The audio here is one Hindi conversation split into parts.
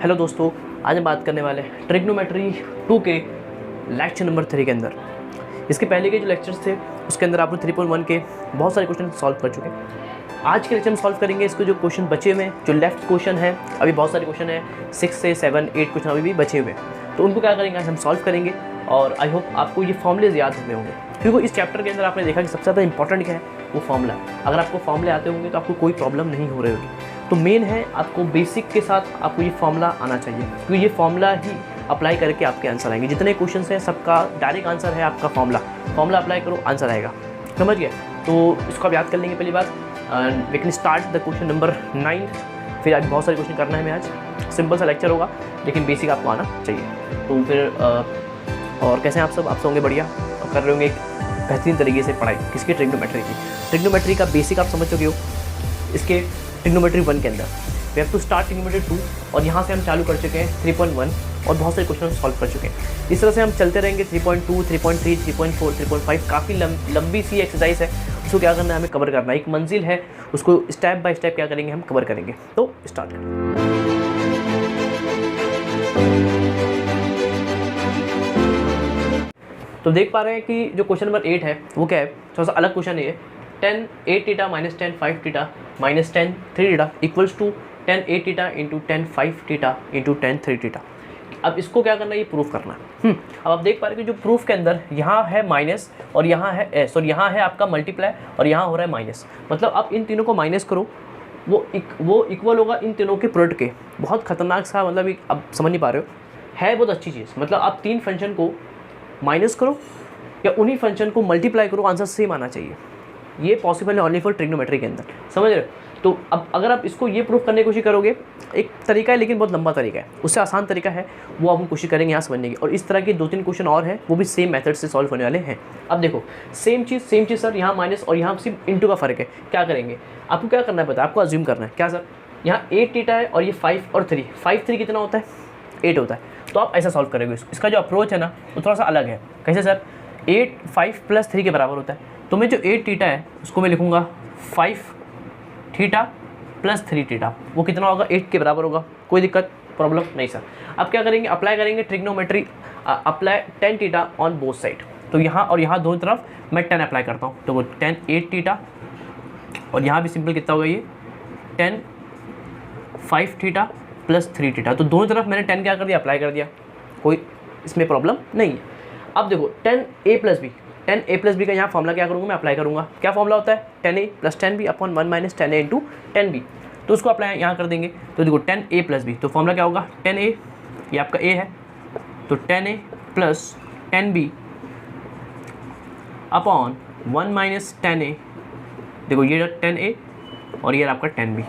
हेलो दोस्तों, आज हम बात करने वाले हैं ट्रिग्नोमेट्री 2 के लेक्चर नंबर 3 के अंदर। इसके पहले के जो लेक्चर्स थे उसके अंदर आप लोग 3.1 के बहुत सारे क्वेश्चन सॉल्व कर चुके हैं। आज के लेक्चर में सॉल्व करेंगे इसको जो क्वेश्चन बचे हुए हैं, जो लेफ्ट क्वेश्चन है। अभी बहुत सारे क्वेश्चन है 6 से 7 8 क्वेश्चन अभी भी बचे हुए हैं, तो उनको क्या करेंगे आज हम सॉल्व करेंगे। और आई होप आपको ये फॉर्मूलेज याद हुए होंगे, क्योंकि इस चैप्टर के अंदर आपने देखा कि सबसे ज़्यादा इंपॉर्टेंट क्या है, वो फॉर्मूला। अगर आपको फॉर्मूले आते होंगे तो आपको कोई प्रॉब्लम नहीं हो रही होगी। तो मेन है आपको बेसिक के साथ आपको ये फॉर्मूला आना चाहिए, क्योंकि ये फॉर्मूला ही अप्लाई करके आपके आंसर आएंगे। जितने क्वेश्चन हैं सबका डायरेक्ट आंसर है आपका फॉर्मूला अप्लाई करो, आंसर आएगा। समझ गए? तो इसको आप याद कर लेंगे पहली बात। We can start the question number 9। फिर आज बहुत सारे क्वेश्चन करना है हमें। आज सिंपल सा लेक्चर होगा, लेकिन बेसिक आपको आना चाहिए। तो फिर और कैसे हैं आप सब? आप सब होंगे बढ़िया और कर रहे होंगे एक बेहतरीन तरीके से पढ़ाई किसकी? ट्रिग्नोमेट्री की। ट्रिग्नोमेट्री का बेसिक आप समझ चुके हो। इसके ट्रिग्नोमेट्री 1 के अंदर we have to start trigonometry 2, और यहाँ से हम चालू कर चुके हैं 3.1 और बहुत सारे क्वेश्चन सॉल्व कर चुके हैं। इस तरह से हम चलते रहेंगे 3.2, 3.3, 3.4, 3.5। काफ़ी लंबी सी एक्सरसाइज है, उसको क्या करना है हमें कवर करना है। एक मंजिल है, उसको स्टेप बाय स्टेप क्या करेंगे हम कवर करेंगे। तो स्टार्ट करें। तो देख पा रहे हैं कि जो क्वेश्चन नंबर 8 है वो क्या है, थोड़ा सा अलग क्वेश्चन है। 10 8 theta minus 10 5 theta minus 10 3 theta equals to 10 8 theta into 10 5 theta into 10 3 theta. अब इसको क्या करना है, ये प्रूफ करना है। अब आप देख पा रहे हैं कि जो प्रूफ के अंदर यहाँ है माइनस और यहाँ है यहाँ है आपका मल्टीप्लाई और यहाँ हो रहा है माइनस। मतलब आप इन तीनों को माइनस करो, वो इक्वल होगा इन तीनों के प्रोडक्ट के। बहुत खतरनाक सा, मतलब अब समझ नहीं पा रहे हो, है बहुत अच्छी चीज़। मतलब आप 3 फंक्शन को माइनस करो या उन्हीं फंक्शन को मल्टीप्लाई करो, आंसर सेम आना चाहिए। ये पॉसिबल है ओनली फॉर ट्रिग्नोमेट्री के अंदर, समझ रहे हो? तो अब अगर आप इसको ये प्रूफ करने की कोशिश करोगे, एक तरीका है लेकिन बहुत लंबा तरीका है, उससे आसान तरीका है वो आप हम कोशिश करेंगे यहाँ समझने की। और इस तरह के 2-3 क्वेश्चन और हैं, वो भी सेम मेथड से सॉल्व होने वाले हैं। अब देखो सेम चीज़ सर, यहाँ माइनस और यहाँ सिर्फ इंटू का फ़र्क है। क्या करेंगे, आपको क्या करना है पता है? आपको अज्यूम करना है क्या सर, यहाँ 8 थीटा है और ये 5 और 3। 5 3 कितना होता है? 8 होता है। तो आप ऐसा सॉल्व करेंगे। इसका जो अप्रोच है ना वो थोड़ा सा अलग है। कैसे सर? 8 5 प्लस 3 के बराबर होता है। तो मैं जो 8 थीटा है उसको मैं लिखूँगा 5 थीटा प्लस 3 थीटा। वो कितना होगा? 8 के बराबर होगा। कोई दिक्कत प्रॉब्लम नहीं सर। अब क्या करेंगे, अप्लाई करेंगे trigonometry, apply 10 theta on both side. तो यहाँ और यहाँ दोनों तरफ मैं 10 अप्लाई करता हूँ। तो वो 10 8 थीटा और यहाँ भी सिंपल कितना होगा ये 10 5 थीटा प्लस 3 थीटा। तो दोनों तरफ मैंने 10 क्या कर दिया? अप्लाई कर दिया। कोई इसमें प्रॉब्लम नहीं है। अब देखो 10a प्लस बी का यहाँ फॉर्मूला क्या करूँगा मैं? अप्लाई करूँगा। क्या फॉर्मूला होता है? 10a plus 10b upon 1 minus 10a into 10b। तो उसको अप्लाई यहाँ कर देंगे। तो देखो 10a प्लस b, तो फॉर्मूला क्या होगा? 10a, ये आपका a है, तो 10a plus 10b upon 1 minus 10a। देखो ये 10a और ये आपका 10b।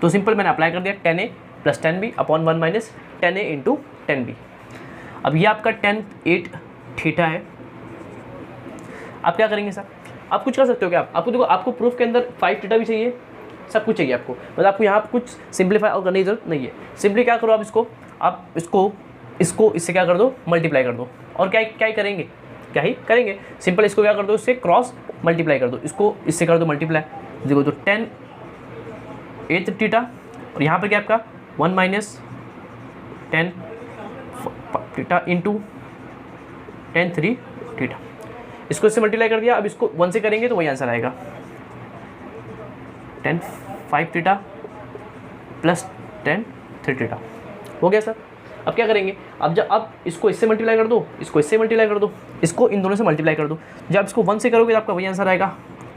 तो सिंपल मैंने अप्लाई कर दिया 10a plus 10b upon 1 minus 10a into 10b। अब ये आपका 10 8 थीटा है। आप क्या करेंगे सर? आप कुछ कर सकते हो क्या? आपको देखो, आपको प्रूफ के अंदर 5 थीटा भी चाहिए, सब कुछ चाहिए आपको। मतलब आपको यहाँ कुछ सिंप्लीफाई और करने की जरूरत नहीं है। सिंपली क्या करो, आप इसको इससे क्या कर दो? मल्टीप्लाई कर दो। और क्या ही करेंगे? क्या ही करेंगे? सिंपल इसको क्या कर दो? इससे क्रॉस मल्टीप्लाई कर दो, इसको इससे कर दो मल्टीप्लाई। देखो तो 10 8 थीटा और यहाँ पर क्या आपका 1 माइनस 10 थीटा इंटू 10 3 थीटा। इसको इससे मल्टीप्लाई कर दिया। अब इसको 1 से करेंगे तो वही आंसर आएगा 10 5 थीटा प्लस 10 3 थीटा। हो गया सर? अब क्या करेंगे, अब इसको इससे मल्टीप्लाई कर दो, इसको इससे मल्टीप्लाई कर दो, इसको इन दोनों से मल्टीप्लाई कर दो। जब इसको 1 से करोगे तो आपका वही आंसर आएगा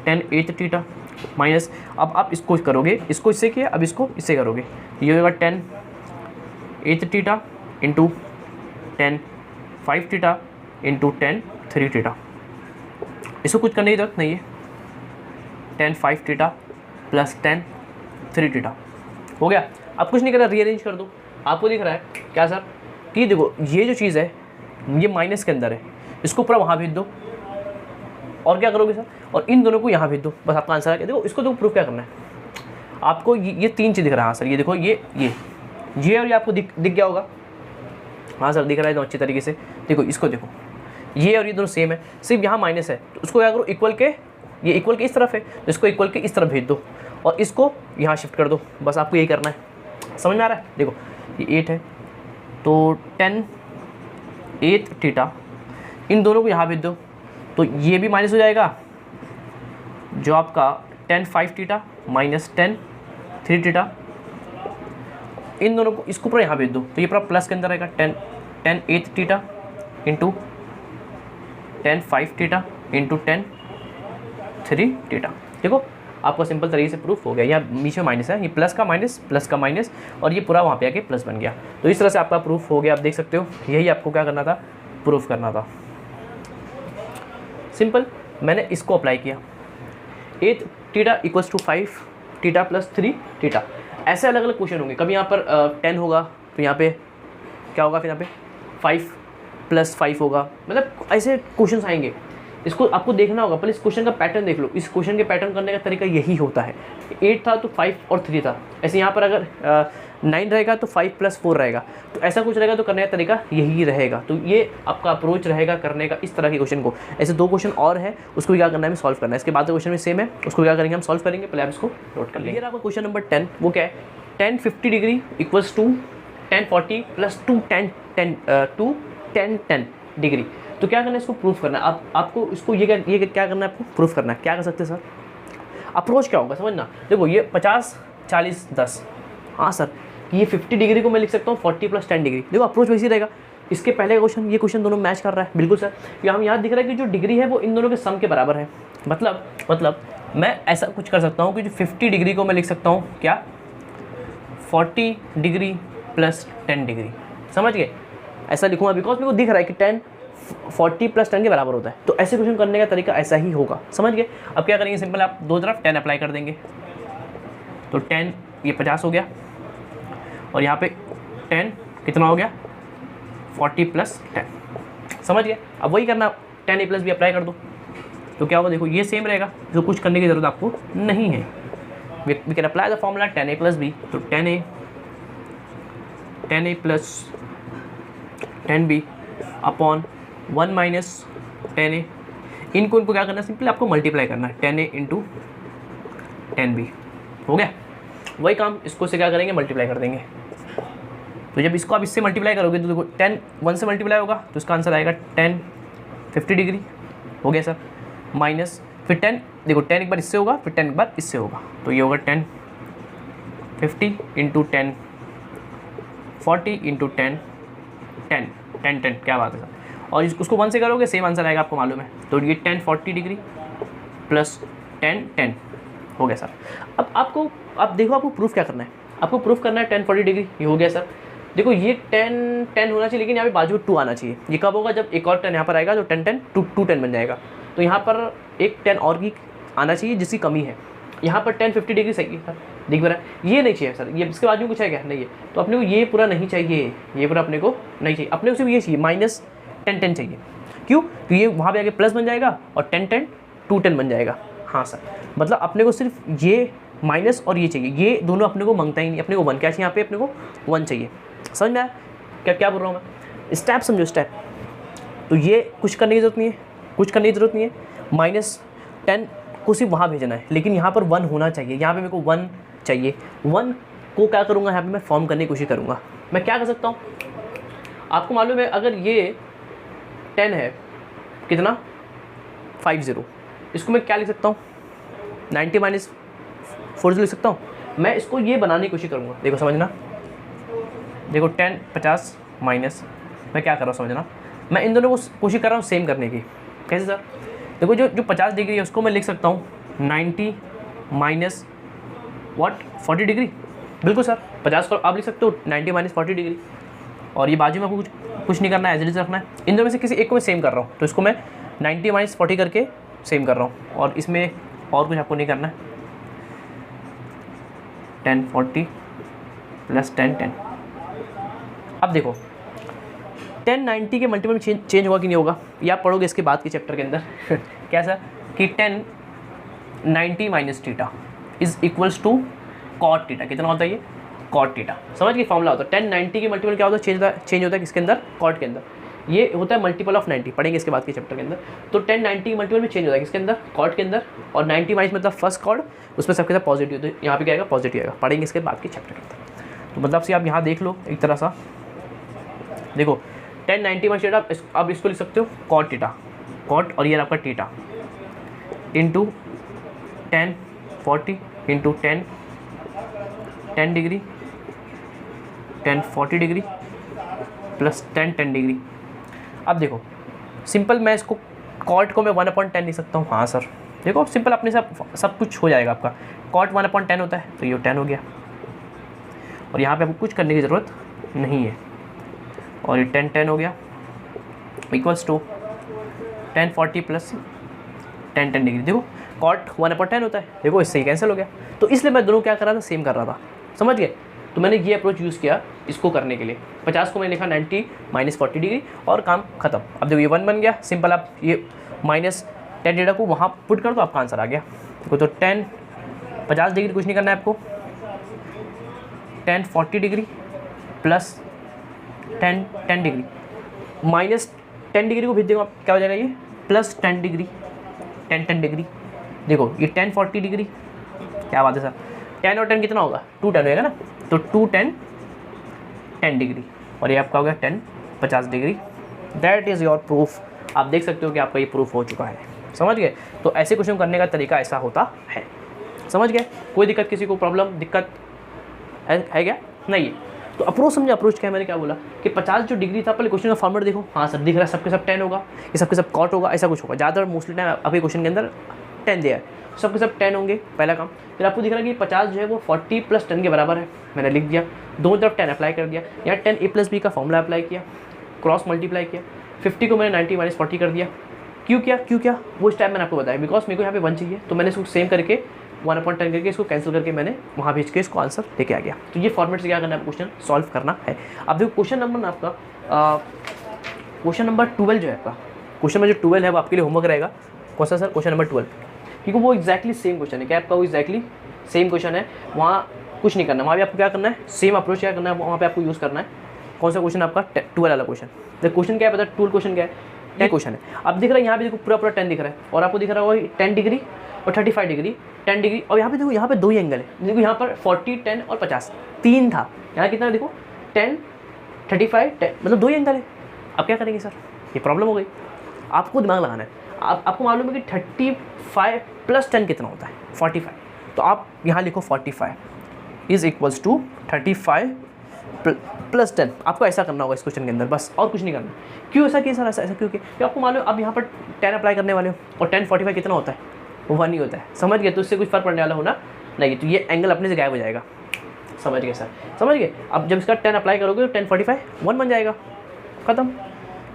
10 8 थीटा माइनस, अब आप इसको करोगे, इसको इससे किया, अब इसको इससे करोगे, ये होगा 10 8 theta into 10 5 theta into 10 3 theta. इसको कुछ करने की जरूरत नहीं है। 10 5 थीटा प्लस 10 3 थीटा हो गया। अब कुछ नहीं करना, रीअरेंज कर दो। आपको दिख रहा है क्या सर कि देखो ये जो चीज़ है ये माइनस के अंदर है, इसको पूरा वहाँ भेज दो। और क्या करोगे सर? और इन दोनों को यहाँ भेज दो, बस आपका आंसर आ गया। देखो इसको तो प्रूफ क्या करना है आपको, ये 3 चीज़ दिख रहा है। हाँ सर ये देखो ये और ये आपको दिख गया होगा। हाँ सर दिख रहा है एकदम अच्छी तरीके से। देखो इसको देखो, ये और ये दोनों सेम है, सिर्फ यहाँ माइनस है। तो उसको क्या करो, इक्वल के, ये इक्वल के इस तरफ है तो इसको इक्वल के इस तरफ भेज दो और इसको यहाँ शिफ्ट कर दो। बस आपको यही करना है। समझ में आ रहा है? देखो ये 8 है, तो 10 8 थीटा, इन दोनों को यहाँ भेज दो तो ये भी माइनस हो जाएगा, जो आपका 10 5 थीटा माइनस 10 3 थीटा, इन दोनों को इसको पूरा यहाँ भेज दो तो ये पूरा प्लस के अंदर रहेगा 10 8 theta into 10 5 theta into 10 3 theta. देखो आपका सिंपल तरीके से प्रूफ हो गया। यहाँ बीच में माइनस है, ये प्लस का माइनस और ये पूरा वहाँ पे आके प्लस बन गया। तो इस तरह से आपका प्रूफ हो गया। आप देख सकते हो, यही आपको क्या करना था, प्रूफ करना था। सिंपल, मैंने इसको अप्लाई किया, 8 theta equals to 5 theta plus 3 theta. ऐसे अलग अलग क्वेश्चन होंगे, कभी यहाँ पर 10 होगा तो यहाँ पे क्या होगा, फिर यहाँ पे 5 + 5 होगा, मतलब ऐसे क्वेश्चन आएंगे। इसको आपको देखना होगा, पहले इस क्वेश्चन का पैटर्न देख लो। इस क्वेश्चन के पैटर्न करने का तरीका यही होता है। 8 था तो 5 और 3 था, ऐसे यहाँ पर अगर 9 रहेगा तो 5 + 4 रहेगा, तो ऐसा कुछ रहेगा तो करने का तरीका यही रहेगा। तो ये आपका अप्रोच रहेगा करने का इस तरह के क्वेश्चन को। ऐसे 2 क्वेश्चन और है, उसको क्या करना है, हमें सॉल्व करना है। इसके बाद क्वेश्चन में सेम है, उसको क्या करेंगे, हम सॉल्व करेंगे। पहले आप इसको नोट कर लेंगे। आपका क्वेश्चन नंबर 10 वो क्या है, 10 50 degree equals to 10 40 plus 2 10 10 degree. तो क्या करना है, इसको प्रूफ करना है। आपको इसको ये क्या करना है, आपको प्रूफ करना है। क्या कर सकते हैं सर, अप्रोच क्या होगा समझना। देखो ये 50 40 10, हाँ सर ये 50 डिग्री को मैं लिख सकता हूँ 40 + 10 डिग्री। देखो अप्रोच वैसी रहेगा। इसके पहले क्वेश्चन ये क्वेश्चन दोनों मैच कर रहा है, बिल्कुल सर। यहाँ यहाँ दिख रहा है कि जो डिग्री है वो इन दोनों के सम के बराबर है। मतलब मैं ऐसा कुछ कर सकता हूँ कि जो 50 डिग्री को मैं लिख सकता हूँ क्या, 40 डिग्री प्लस 10 डिग्री। समझ गए, ऐसा लिखूँगा बिकॉज मेरे को दिख रहा है कि 10 40 + 10 के बराबर होता है। तो ऐसे क्वेश्चन करने का तरीका ऐसा ही होगा, समझ गए। अब क्या करेंगे, सिंपल आप दो तरफ 10 अप्लाई कर देंगे, तो 10 ये 50 हो गया, और यहाँ पे 10 कितना हो गया, 40 + 10। समझ गए। अब वही करना, 10a + b अप्लाई कर दो तो क्या होगा, देखो ये सेम रहेगा, जो कुछ करने की ज़रूरत आपको नहीं है। We can apply the formula 10a + b, तो 10a + 10b अपॉन 1 - 10a। इनको क्या करना है, सिंपली आपको मल्टीप्लाई करना है, 10a × 10b। हो गया, वही काम इसको से क्या करेंगे, मल्टीप्लाई कर देंगे। तो जब इसको आप इससे मल्टीप्लाई करोगे तो देखो 10 1 से मल्टीप्लाई होगा तो इसका आंसर आएगा 10 50 डिग्री। हो गया सर, माइनस फिर 10, देखो 10 एक बार इससे होगा, फिर 10 एक बार इससे होगा, तो ये होगा 10 50 × 10 40 × 10 10 10 10। क्या बात है सर। और उसको 1 से करोगे सेम आंसर आएगा, आपको मालूम है। तो ये 10 40 डिग्री प्लस 10 10 हो गया सर। अब आप देखो आपको प्रूफ क्या करना है, आपको प्रूफ करना है 10 40 डिग्री। ये हो गया सर। देखो ये 10 10 होना चाहिए, लेकिन यहाँ पे बाजू 2 आना चाहिए। ये कब होगा, जब एक और 10 यहाँ पर आएगा तो 10 10 2 10 बन जाएगा। तो यहाँ पर एक 10 और की आना चाहिए जिसकी कमी है। यहाँ पर 10 50 डिग्री सही है सर, दिख रहा है। ये नहीं चाहिए सर, ये इसके बाजू में कुछ है क्या, नहीं है। तो अपने को ये पूरा नहीं चाहिए, ये पूरा अपने को नहीं चाहिए। अपने को सिर्फ ये चाहिए माइनस 10 10 चाहिए। क्यों, तो ये वहाँ पे आके प्लस बन जाएगा और 10 10 2 10 बन जाएगा। हाँ सर, मतलब अपने को सिर्फ ये माइनस और ये चाहिए, ये दोनों अपने को मांगता ही नहीं। अपने को 1 क्या चाहिए, यहाँ पे अपने को 1 चाहिए। समझ में आया क्या बोल रहा हूँ मैं, स्टेप समझो स्टेप। तो ये कुछ करने की ज़रूरत नहीं है, कुछ करने की ज़रूरत नहीं है। -10 को सिर्फ वहाँ भेजना है, लेकिन यहाँ पर 1 होना चाहिए। यहाँ पे मेरे को 1 चाहिए। 1 को क्या करूँगा, यहाँ पे मैं फॉर्म करने की कोशिश करूँगा। मैं क्या कर सकता हूँ, आपको मालूम है, अगर ये 10 है कितना 50, इसको मैं क्या लिख सकता हूँ 90 - 40 लिख सकता हूँ। मैं इसको ये बनाने की कोशिश करूँगा। देखो समझना, देखो 10 50 माइनस, मैं क्या कर रहा हूँ समझना, मैं इन दोनों को कोशिश कर रहा हूँ सेम करने की। कैसे सर, देखो जो 50 डिग्री है उसको मैं लिख सकता हूँ 90 - 40 डिग्री। बिल्कुल सर, 50 को आप लिख सकते हो 90 - 40 डिग्री। और ये बाजू में आपको कुछ नहीं करना है, एज इट इज रखना है। इन दोनों में से किसी एक को मैं सेम कर रहा हूँ, तो इसको मैं 90 - 40 करके सेम कर रहा हूँ। और इसमें और कुछ आपको नहीं करना है। 10 40 प्लस 10 10। अब देखो 10 90 के मल्टीपल में चेंज होगा कि नहीं होगा, ये आप पढ़ोगे इसके बाद के चैप्टर के अंदर। क्या सर, कि 10 90 - theta is equals to cot theta. कितना होता है ये, कॉट थीटा। समझ गए, फॉर्मूला होता है 10 90 के मल्टीपल क्या होता है, चेंज होता है किसके अंदर, कॉट के अंदर। ये होता है मल्टीपल ऑफ 90, पढ़ेंगे इसके बाद के चैप्टर के अंदर। तो 10 90 के मल्टीपल में चेंज होता है किसके अंदर, कॉट के अंदर। और 90 माइनस मतलब फर्स्ट कॉर्ड, उसमें सबके साथ पॉजिटिव, तो यहाँ पे क्या आएगा, पॉजिटिव आएगा। पढ़ेंगे इसके बाद के चैप्टर के अंदर। तो मतलब से आप यहाँ देख लो एक तरह सा, देखो tan 90 माइनस थीटा, आप इसको लिख सकते हो cot थीटा, cot और ये आपका theta into tan 40 into tan degree, tan 40 degree plus tan 10 degree. अब देखो सिंपल, मैं इसको cot को मैं 1/10 लिख सकता हूँ। हाँ सर देखो सिंपल, अपने सब कुछ हो जाएगा आपका। cot 1/10 होता है तो ये 10 हो गया, और यहाँ पे आपको कुछ करने की ज़रूरत नहीं है, और ये tan हो गया equals to tan 40 plus tan 10 degree. देखो cot 1/10 होता है, देखो इससे ही कैंसिल हो गया। तो इसलिए मैं दोनों क्या कर रहा था, सेम कर रहा था, समझ गए। तो मैंने ये अप्रोच यूज़ किया इसको करने के लिए। 50 को मैंने लिखा 90 माइनस 40 डिग्री और काम खत्म। अब देखो ये 1 बन गया, सिंपल आप ये माइनस tan थीटा को वहाँ पुट कर दो, आपका आंसर आ गया। देखो तो tan 50 डिग्री कुछ नहीं करना है आपको, tan 40 degree plus tan 10 degree minus 10 degree को भेज देंगे, आप क्या हो जाएगा ये प्लस 10 डिग्री, tan 10 डिग्री। देखो ये tan 40 डिग्री, क्या बात है सर, tan और 10 कितना होगा, 2 tan होएगा ना, तो 2 tan 10 डिग्री, और ये आपका हो गया tan 50 degree. That is your proof. आप देख सकते हो कि आपका ये प्रूफ हो चुका है, समझ गए। तो ऐसे क्वेश्चन करने का तरीका ऐसा होता है, समझ गए। कोई दिक्कत, किसी को प्रॉब्लम दिक्कत है क्या, नहीं है। तो अप्रोच समझे, अप्रोच क्या है, मैंने क्या बोला कि 50 जो डिग्री था, पहले क्वेश्चन का फॉर्मेट देखो। हाँ सर दिख रहा है, सबके सब 10 होगा, ये सबके सब cot होगा, ऐसा कुछ होगा। ज़्यादातर मोस्टली टाइम आपके क्वेश्चन के अंदर 10 दिया है, सबके सब 10 होंगे, पहला काम। फिर आपको दिख रहा है कि 50 जो है वो 40 प्लस 10 के बराबर है, मैंने लिख दिया, दोनों तरफ 10 अप्लाई कर दिया। यहाँ 10 a प्लस बी का फॉर्मूला अप्लाई किया, क्रॉस मल्टीप्लाई किया, 50 को मैंने 90 माइनस 40 कर दिया। क्यों क्या वो इस टाइम मैंने आपको बताया, बिकॉज मेरे को यहाँ पे 1 चाहिए, तो मैंने इसको सेम करके 1/10 करके इसको कैंसिल करके मैंने वहाँ भेज के इसको आंसर लेके आ गया। तो ये फॉर्मेट से क्या करना है, क्वेश्चन सॉल्व करना है। अब देखो क्वेश्चन नंबर ना आपका क्वेश्चन नंबर 12 जो है आपका, क्वेश्चन में जो 12 है वो आपके लिए होमवर्क रहेगा। कौन सा सर, क्वेश्चन नंबर 12, क्योंकि वो एक्जैक्टली सेम क्वेश्चन है। क्या आपका वो एक्जैक्टली सेम क्वेश्चन है, वहाँ कुछ नहीं करना, वहाँ भी आपको क्या करना है, सेम अप्रोच क्या करना है, वहाँ पे आपको यूज़ करना है। कौन सा क्वेश्चन आपका 12 वाला क्वेश्चन। तो क्वेश्चन क्या है पता, 12 क्वेश्चन क्या है, 10 क्वेश्चन है। अब दिख रहा है यहाँ पे देखो पूरा 10 दिख रहा है, और आपको दिख रहा है 10 डिग्री और 35 डिग्री, 10 डिग्री, और यहाँ पे देखो यहाँ पे 2 ही एंगल है। देखो यहाँ पर 40, 10 और 50 3 था, यहाँ कितना देखो 10, 35, 10, मतलब 2 ही एंगल है। अब क्या करेंगे सर, ये प्रॉब्लम हो गई। आपको दिमाग लगाना है। आपको मालूम है कि 35 प्लस 10 कितना होता है, 45। तो आप यहाँ लिखो 45 इज़ इक्वल्स टू 35 प्लस 10। आपको ऐसा करना होगा इस क्वेश्चन के अंदर, बस और कुछ नहीं करना। क्यों ऐसा किया सर, ऐसा क्योंकि आपको मालूम है अब यहाँ पर 10 अप्लाई करने वाले हो, और 10 45 कितना होता है, वो 1 ही होता है, समझ गए। तो इससे कुछ फर्क पड़ने वाला होना नहीं, तो ये एंगल अपने से गायब हो जाएगा, समझ गए सर, समझ गए। अब जब इसका 10 अप्लाई करोगे तो 10 45 1 बन जाएगा, खत्म,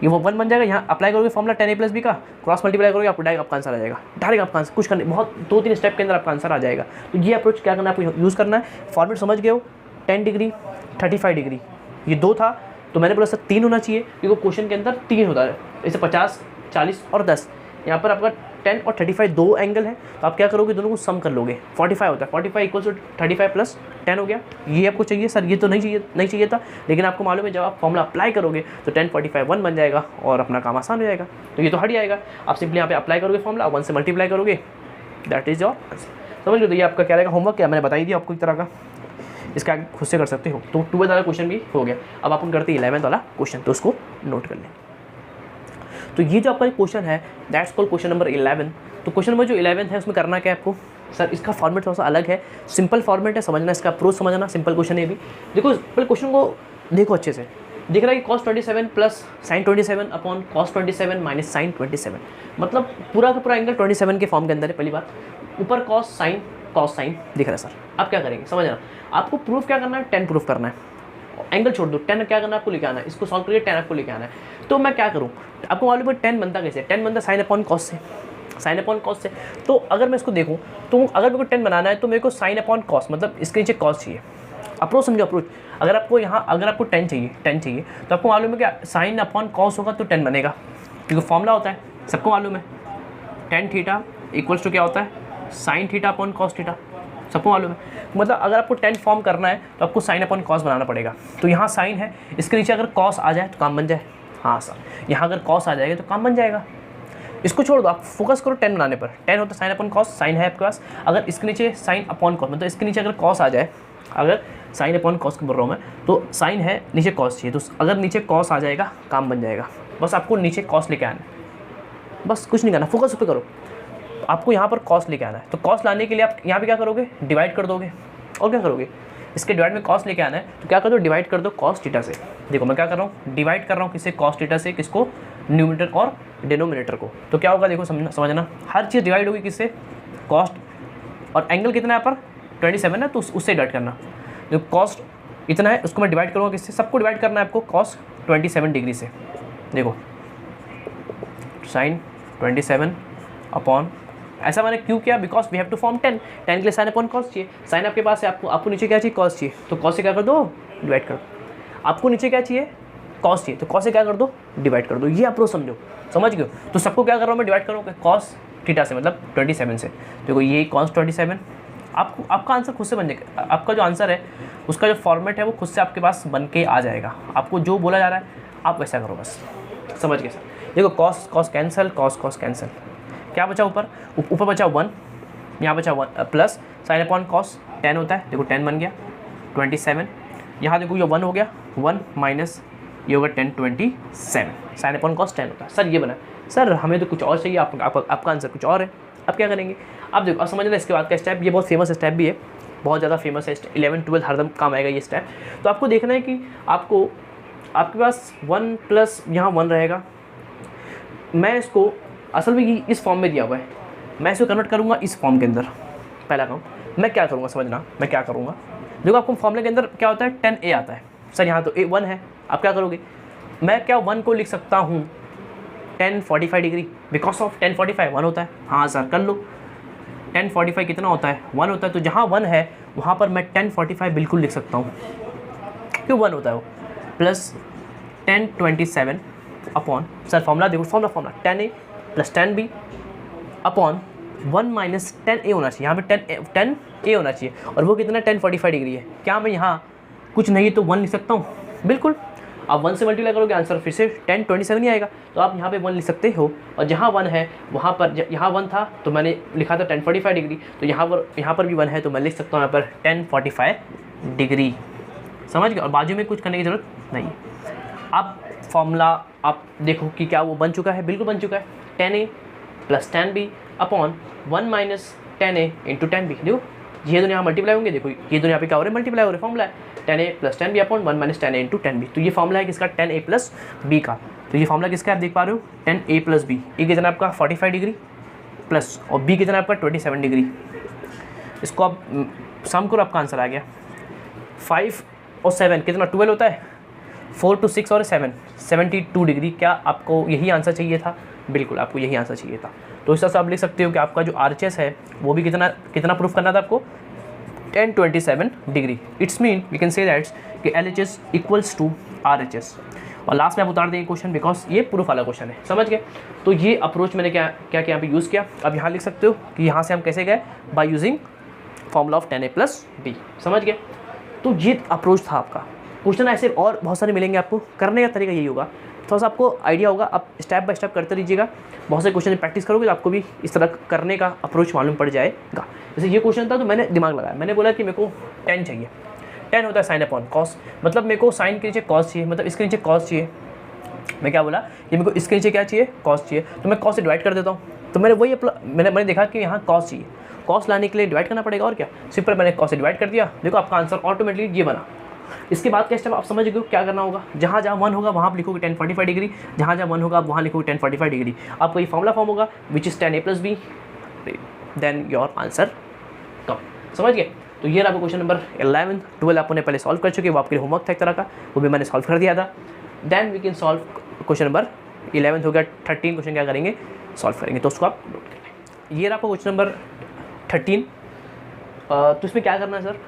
ये वो 1 बन जाएगा। यहाँ अप्लाई करोगे फॉर्मूला 10 a प्लस बी का, क्रॉस मल्टीप्लाई करोगे आपको डायरेक्ट आपका आंसर आ जाएगा, डायरेक्ट आपका आंसर, कुछ करने बहुत 2-3 स्टेप के अंदर आपका आंसर आ जाएगा। तो ये अप्रोच क्या करना है, आपको यूज़ करना है। फॉर्मेट समझ गए हो, 10 डिग्री 35 डिग्री, ये 2 था तो मैंने बोला सर 3 होना चाहिए, क्योंकि क्वेश्चन के अंदर 3 होता है, जैसे 50, 40 और 10। यहाँ पर आपका 10 और 35 2 एंगल है, तो आप क्या करोगे, दोनों को सम कर लोगे, 45 होता है, 45 इक्वल्स टू 35 प्लस 10 हो गया। ये आपको चाहिए सर, ये तो नहीं चाहिए था, लेकिन आपको मालूम है जब आप फॉर्मूला अप्लाई करोगे तो 10 45 1 बन जाएगा और अपना काम आसान हो जाएगा। तो ये तो हट जाएगा, आप सिंपली यहाँ पे अप्लाई करोगे फॉर्मूला, 1 से मल्टीप्लाई करोगे, दैट इज योर आंसर, समझ लो। तो ये आपका क्या रहेगा, होमवर्क क्या मैंने बता ही दिया आपको एक तरह का, इसका खुद से कर सकते हो। तो 12 वाला क्वेश्चन भी हो गया। अब अपन करते हैं 11 वाला क्वेश्चन, तो उसको नोट कर लें। तो ये जो आपका क्वेश्चन है दैट्स कॉल्ड क्वेश्चन नंबर 11। तो क्वेश्चन नंबर जो 11 है उसमें करना क्या है आपको, सर इसका फॉर्मेट थोड़ा सा अलग है, सिंपल फॉर्मेट है, समझना इसका अप्रोच समझना, सिंपल क्वेश्चन है भी। देखो पहले क्वेश्चन को देखो अच्छे से, दिख रहा है कि cos 27 plus sin 27 upon cos 27 minus sin 27, मतलब पूरा का पूरा एंगल 27 के फॉर्म के अंदर है। पहली बात, ऊपर cos sin दिख रहा है सर। अब क्या करेंगे, समझना, आपको प्रूफ क्या करना है, 10 प्रूफ करना है, एंगल छोड़ दो, 10 क्या करना है आपको लेके आना है, इसको सॉल्व करिए, 10 आपको लेके आना है। तो मैं क्या करूँ, आपको मालूम है 10 बनता कैसे, 10 बनता sin अपॉन cos से, sin अपॉन cos से। तो अगर मैं इसको देखूँ तो अगर मेरे को 10 बनाना है तो मेरे को sin अपॉन cos, मतलब इसके नीचे cos चाहिए। अप्रोच समझो, अप्रोच अगर आपको यहाँ अगर आपको 10 चाहिए तो आपको मालूम है क्या sin अपॉन cos होगा तो 10 बनेगा, क्योंकि फॉर्मूला होता है, सबको मालूम है, tan थीटा इक्वल्स टू क्या होता है, sin theta upon cos theta, सबको मालूम है। मतलब अगर आपको 10 फॉर्म करना है तो आपको sin अपॉन cos बनाना पड़ेगा। तो यहाँ sin है, इसके नीचे अगर cos आ जाए तो काम बन जाए। हाँ सर, यहाँ अगर cos आ जाएगा तो काम बन जाएगा। इसको छोड़ दो, आप फोकस करो 10 बनाने पर। 10 होता है sin अपॉन cos, sin है आपके पास, अगर इसके नीचे sin अपॉन cos, मतलब इसके नीचे अगर cos आ जाए, अगर साइन अपॉन कॉस बोल रहा हूँ मैं, तो साइन है, नीचे कॉस चाहिए, तो अगर नीचे कॉस आ जाएगा काम बन जाएगा। बस आपको नीचे कॉस लेके आना है, बस कुछ नहीं करना, फोकस पे करो। आपको यहाँ पर कॉस लेके आना है, तो कॉस लाने के लिए आप यहाँ पे क्या करोगे, डिवाइड कर दोगे, और क्या करोगे, इसके डिवाइड में कॉस लेके आना है, तो क्या कर दो, डिवाइड कर दो कॉस थीटा से। देखो मैं क्या कर रहा हूँ, डिवाइड कर रहा हूँ किससे, कॉस थीटा से, किसको, न्यूमरेटर और डिनोमिनेटर को। तो क्या होगा, देखो समझना, हर चीज़ डिवाइड होगी किससे, कॉस्ट, और एंगल कितना है यहाँ पर 27 है, तो उससे डिवाइड करना। जो कॉस्ट इतना है उसको मैं डिवाइड करूँगा किससे, सबको डिवाइड करना है आपको कॉस 27 डिग्री से। देखो साइन 27 अपॉन, ऐसा मैंने क्यों किया, because we have to form 10 के लिए साइन अपॉन कॉस चाहिए। साइन आपके पास है, आपको नीचे क्या चाहिए, कॉस चाहिए, तो कॉस से क्या कर दो, डिवाइड कर दो। आपको नीचे क्या चाहिए, कॉस चाहिए, तो कॉस से क्या कर दो, डिवाइड कर दो। ये अप्रोच समझो, समझ गए। तो सबको क्या कर रहा हूँ मैं, डिवाइड करूँगा कॉस थीटा से, मतलब 27 से। देखो ये कॉस 27, आपका आंसर खुद से बन जाएगा। आपका जो आंसर है उसका जो फॉर्मेट है वो खुद से आपके पास बन के आ जाएगा। आपको जो बोला जा रहा है आप वैसा करो, बस समझ गए सर। देखो cos cos cancel, cos cos cancel, क्या बचा ऊपर, ऊपर बचा 1, यहाँ बचा 1 प्लस साइन अपॉन कॉस 10 होता है, देखो 10 बन गया 27, यहाँ देखो ये 1 हो गया, 1 माइनस ये होगा 10 27, साइन अपॉन कॉस 10 होता है। सर ये बना, सर हमें तो कुछ और चाहिए, आपका आंसर कुछ और है। अब क्या करेंगे, अब देखो अब समझना इसके बाद का स्टेप, ये बहुत फेमस स्टेप भी है, बहुत ज़्यादा फेमस है, 11 12 हरदम काम आएगा ये स्टेप। तो आपको देखना है कि आपके पास 1 प्लस यहाँ 1 रहेगा, मैं इसको असल में ये इस फॉर्म में दिया हुआ है, मैं इसको कन्वर्ट करूँगा इस फॉर्म के अंदर। पहला काम मैं क्या करूँगा, समझना मैं क्या करूँगा। देखो आपको फॉर्मूले के अंदर क्या होता है, 10a आता है, सर यहाँ तो a 1 है, आप क्या करोगे, मैं क्या 1 को लिख सकता हूँ 1045 डिग्री, बिकॉज ऑफ 1045 1 होता है। हाँ सर कर लो, 1045 कितना होता है, 1 होता है, तो जहाँ 1 है वहाँ पर मैं 1045 बिल्कुल लिख सकता हूँ, क्यों 1 होता है वो, प्लस 1027 अपॉन, सर फॉर्मूला देखो, formula 10a plus 10b upon 1 minus 10a होना चाहिए, यहाँ पे 10a होना चाहिए, और वो कितना 1045 डिग्री है। क्या मैं यहाँ कुछ नहीं तो 1 लिख सकता हूँ, बिल्कुल। आप 1 से मल्टीप्लाई करोगे आंसर फिर से 1027 ही आएगा, तो आप यहाँ पे 1 लिख सकते हो। और जहाँ 1 है वहाँ पर, यहाँ 1 था तो मैंने लिखा था 1045 डिग्री, तो यहाँ पर भी 1 है तो मैं लिख सकता हूँ यहाँ पर 1045 डिग्री, समझ गए। और बाजू में कुछ करने की ज़रूरत नहीं है। अब फॉर्मूला आप देखो कि क्या वो बन चुका है, बिल्कुल बन चुका है, 10a plus 10b upon 1 minus 10a into 10b। देखो ये दोनों यहाँ मल्टीप्लाई होंगे, देखो ये दोनों यहाँ पे क्या हो रहे हैं, मल्टीप्लाई हो रहे हैं, फॉर्मूला है 10a plus 10b upon 1 minus 10a into 10b। तो ये फॉर्मूला है किसका, 10a प्लस b का। तो ये फॉर्मूला किसका आप देख पा रहे हो, 10a प्लस b, ए कितना आपका 45 डिग्री प्लस, और b कितना आपका 27 डिग्री। इसको आप सम करो, आपका आंसर आ गया 5 और 7 कितना 12 होता है, 4 to 6 और 7 72 डिग्री। क्या आपको यही आंसर चाहिए था, बिल्कुल आपको यही आंसर चाहिए था। तो इस तरह से आप लिख सकते हो कि आपका जो RHS है वो भी कितना प्रूफ करना था आपको, 1027 degree. It's mean we can say that's कि LHS इक्वल्स टू RHS। और लास्ट में आप उतार देंगे क्वेश्चन, बिकॉज ये प्रूफ वाला क्वेश्चन है, समझ गए। तो ये अप्रोच मैंने क्या यहाँ पे यूज़ किया। अब यहाँ लिख सकते हो कि यहाँ से हम कैसे गए, by using formula of 10a plus b, समझ गए। तो ये अप्रोच था आपका। क्वेश्चन ऐसे और बहुत सारे मिलेंगे आपको, करने का तरीका यही होगा, थोड़ा सा आपको आइडिया होगा, आप स्टेप बाय स्टेप करते रहिएगा। बहुत से क्वेश्चन प्रैक्टिस करोगे तो आपको भी इस तरह करने का अप्रोच मालूम पड़ जाएगा। जैसे ये क्वेश्चन था तो मैंने दिमाग लगाया, मैंने बोला कि मेरे को 10 चाहिए, 10 होता है साइन अपॉन कॉस, मतलब मेरे को साइन के नीचे कॉस चाहिए, मतलब इसके नीचे कॉस चाहिए। मैं क्या बोला, ये मेरे को इसके नीचे क्या चाहिए, कॉस चाहिए, तो मैं कॉस से डिवाइड कर देता हूँ। तो मैंने वही मैंने देखा कि यहाँ कॉस चाहिए, कॉस लाने के लिए डिवाइड करना पड़ेगा, और क्या, सिंपल मैंने कॉस से डिवाइड कर दिया। देखो आपका आंसर ऑटोमेटिकली ये बना। इसके बाद का स्टेप आप समझ गए क्या करना होगा, जहाँ 1 होगा वहाँ आप लिखोगे 1045 डिग्री, जहाँ 1 होगा वहाँ लिखोगे 1045 डिग्री। आपका ये फॉर्मूला फॉर्म होगा which is 10a plus b, then your answer come, समझ गए। तो ये आपको क्वेश्चन नंबर 11 12 आपने पहले सॉल्व कर चुके, वो आपके लिए होमवर्क था एक तरह का, वो भी मैंने सॉल्व कर दिया था। Then we can solve question number 11 हो गया, 13 क्वेश्चन क्या करेंगे, सॉल्व करेंगे। तो उसको आप नोट कर लें। ये आपको क्वेश्चन नंबर 13। तो इसमें क्या करना है सर,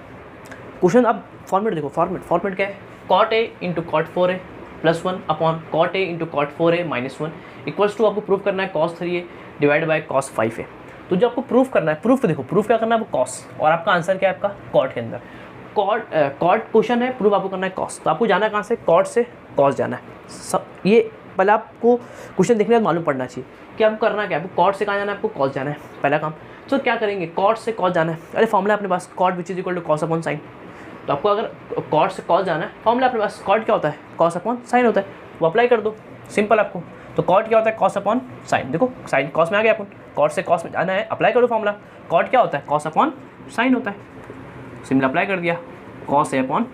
क्वेश्चन अब फॉर्मेट देखो, फॉर्मेट क्या है, cot a into cot 4a plus 1 upon cot a into cot 4a minus 1 equals to आपको प्रूफ करना है cos 3a divide by cos 5a। तो जो आपको प्रूफ करना है, प्रूफ देखो, प्रूफ क्या करना है आपको cos, और आपका आंसर क्या है आपका cot के अंदर, cot क्वेश्चन है, प्रूफ आपको करना है cos। तो आपको जाना है कहाँ से, cot से cos जाना है। सब ये पहले आपको क्वेश्चन देखने के बाद मालूम पड़ना चाहिए कि आपको करना क्या है, आपको cot से कहाँ जाना है, आपको cos जाना है, पहला काम। तो क्या करेंगे, cot से cos जाना है, अरे फॉर्मूला अपने पास cot which is equal to cos upon sine, तो आपको अगर कॉट से कॉस जाना है, फॉर्मूला अपने पास कॉट क्या होता है, कॉस अपॉन साइन होता है, वो अप्लाई कर दो, सिंपल आपको। तो कॉट क्या होता है, कॉस अपॉन साइन। देखो साइन कॉस में आ गया, अपन कॉट से कॉस में जाना है, अप्लाई करो फॉर्मूला। कॉट क्या होता है, कॉस अपॉन साइन होता है, सिंपल अप्लाई कर दिया, कॉस है अपॉन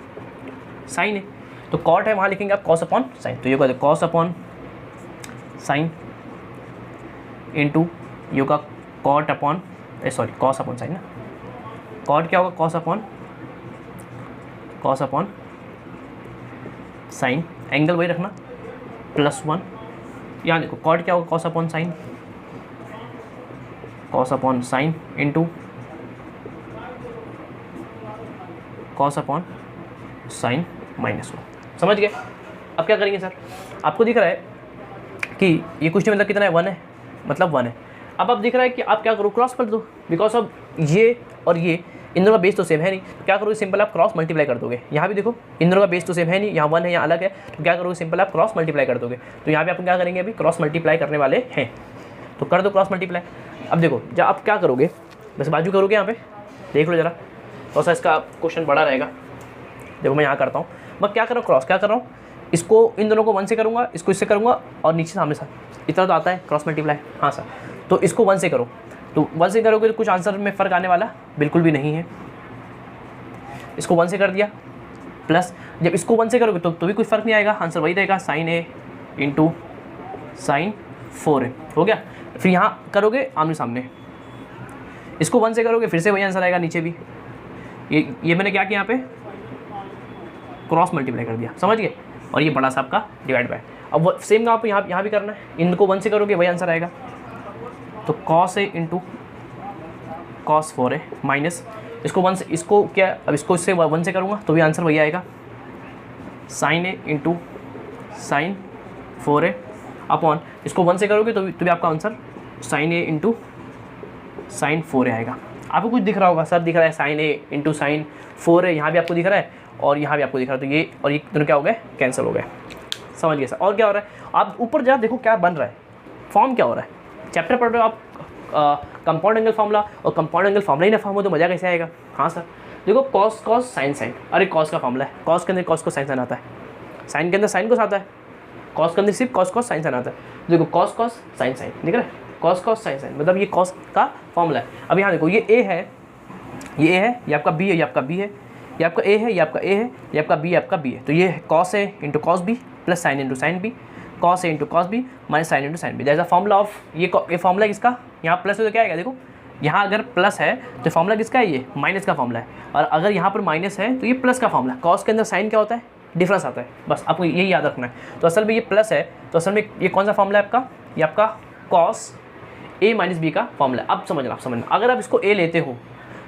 साइन है। तो कॉट है वहाँ लिखेंगे आप कॉस अपॉन साइन, तो ये कहते हैं कॉस अपॉन साइन इंटू ये होगा cot upon sorry cos upon sine ना, कॉट क्या होगा, कॉस अपॉन साइन, एंगल वही रखना +1। यहाँ देखो कॉट क्या होगा, cos upon sine into cos upon sign -1। समझ गए। अब क्या करेंगे सर, आपको दिख रहा है कि ये कुछ नहीं मतलब कितना है, 1 है, मतलब 1 है। अब आप दिख रहा है कि आप क्या करो, क्रॉस कर दो, बिकॉज ऑफ ये और ये इन दोनों का बेस तो सेम है नहीं, तो क्या करोगे, सिंपल आप क्रॉस मल्टीप्लाई कर दोगे। यहाँ भी देखो इन दोनों का बेस तो सेम है नहीं, यहाँ 1 है, यहाँ अलग है, तो क्या करोगे, सिंपल आप क्रॉस मल्टीप्लाई कर दोगे। तो यहाँ पे आप क्या करेंगे, अभी क्रॉस मल्टीप्लाई करने वाले हैं, तो कर दो क्रॉस मल्टीप्लाई। अब देखो जब आप क्या करोगे, बस बाजू करोगे, यहाँ पे देख लो जरा, थोड़ा सा इसका क्वेश्चन बड़ा रहेगा। देखो मैं यहाँ करता हूँ, मैं क्या कर रहा हूँ, क्रॉस क्या कर रहा हूँ, इसको इन दोनों को 1 से करूँगा, इसको इससे करूँगा, और नीचे सामने साथ, इतना तो आता है क्रॉस मल्टीप्लाई। हाँ सर, तो इसको 1 से करो, तो 1 से करोगे तो कुछ आंसर में फ़र्क आने वाला बिल्कुल भी नहीं है। इसको 1 से कर दिया, प्लस जब इसको 1 से करोगे तो भी कुछ फ़र्क नहीं आएगा, आंसर वही रहेगा, sign A into sign 4a हो गया। फिर यहाँ करोगे आमने सामने, इसको 1 से करोगे फिर से वही आंसर आएगा, नीचे भी ये मैंने क्या किया, यहाँ पे क्रॉस मल्टीप्लाई कर दिया, समझ गए। और ये बड़ा सा आपका डिवाइड बाय। अब वो सेम आप यहाँ भी करना है, इनको 1 से करोगे वही आंसर आएगा, तो cos A into cos 4a minus इसको 1 से, इसको क्या, अब इसको इससे 1 से करूँगा तो भी आंसर वही आएगा, sign A into sign 4a upon इसको 1 से करोगे तो भी आपका answer sine A into sign 4a आएगा। आपको कुछ दिख रहा होगा, सर दिख रहा है sign A into sign 4a, यहाँ भी आपको दिख रहा है और यहाँ भी आपको दिख रहा है, तो ये और ये दोनों क्या हो गए, कैंसिल हो गए। समझ गए सर। और क्या हो रहा है, आप ऊपर जरा देखो क्या बन रहा है, फॉर्म क्या हो रहा है, चैप्टर पढ़ रहे हो आप, कंपाउंड एंगल फार्मूला, और कंपाउंड एंगल फार्मूला ही ना फॉर्म हो तो मज़ा कैसे आएगा। हाँ सर देखो कॉस कॉस साइन साइन, अरे कॉस का फार्मूला है, कॉस के अंदर कॉस को साइन साइन आता है, साइन के अंदर साइन कोस आता है, कॉस के अंदर सिर्फ कॉस कॉस साइन साइन आता है। देखो कॉस कॉस साइन साइन दिख रहा है, कॉस कॉस साइन साइन मतलब ये कॉस का फार्मूला है। अब यहाँ देखो ये ए है, ये ए है, ये आपका बी है, ये आपका बी है, ये आपका ए है, ये आपका ए है, ये आपका बी है, आपका बी है। तो ये cos A into cos B plus sine into sine B, cos A into cos B minus sine into sine B, that's the formula of ये फार्मूला किसका, यहाँ प्लस है तो क्या आएगा, देखो यहाँ अगर प्लस है तो फार्मूला किसका है, ये माइनस का फार्मूला है, और अगर यहाँ पर माइनस है तो ये प्लस का फार्मूला है। कॉस के अंदर साइन क्या होता है, डिफरेंस आता है, बस आपको यही याद रखना है। तो असल में ये प्लस है, तो असल में ये कौन सा फार्मूला है आपका, ये आपका कॉस ए माइनस बी का फार्मूला है। अब समझना, अगर आप इसको ए लेते हो,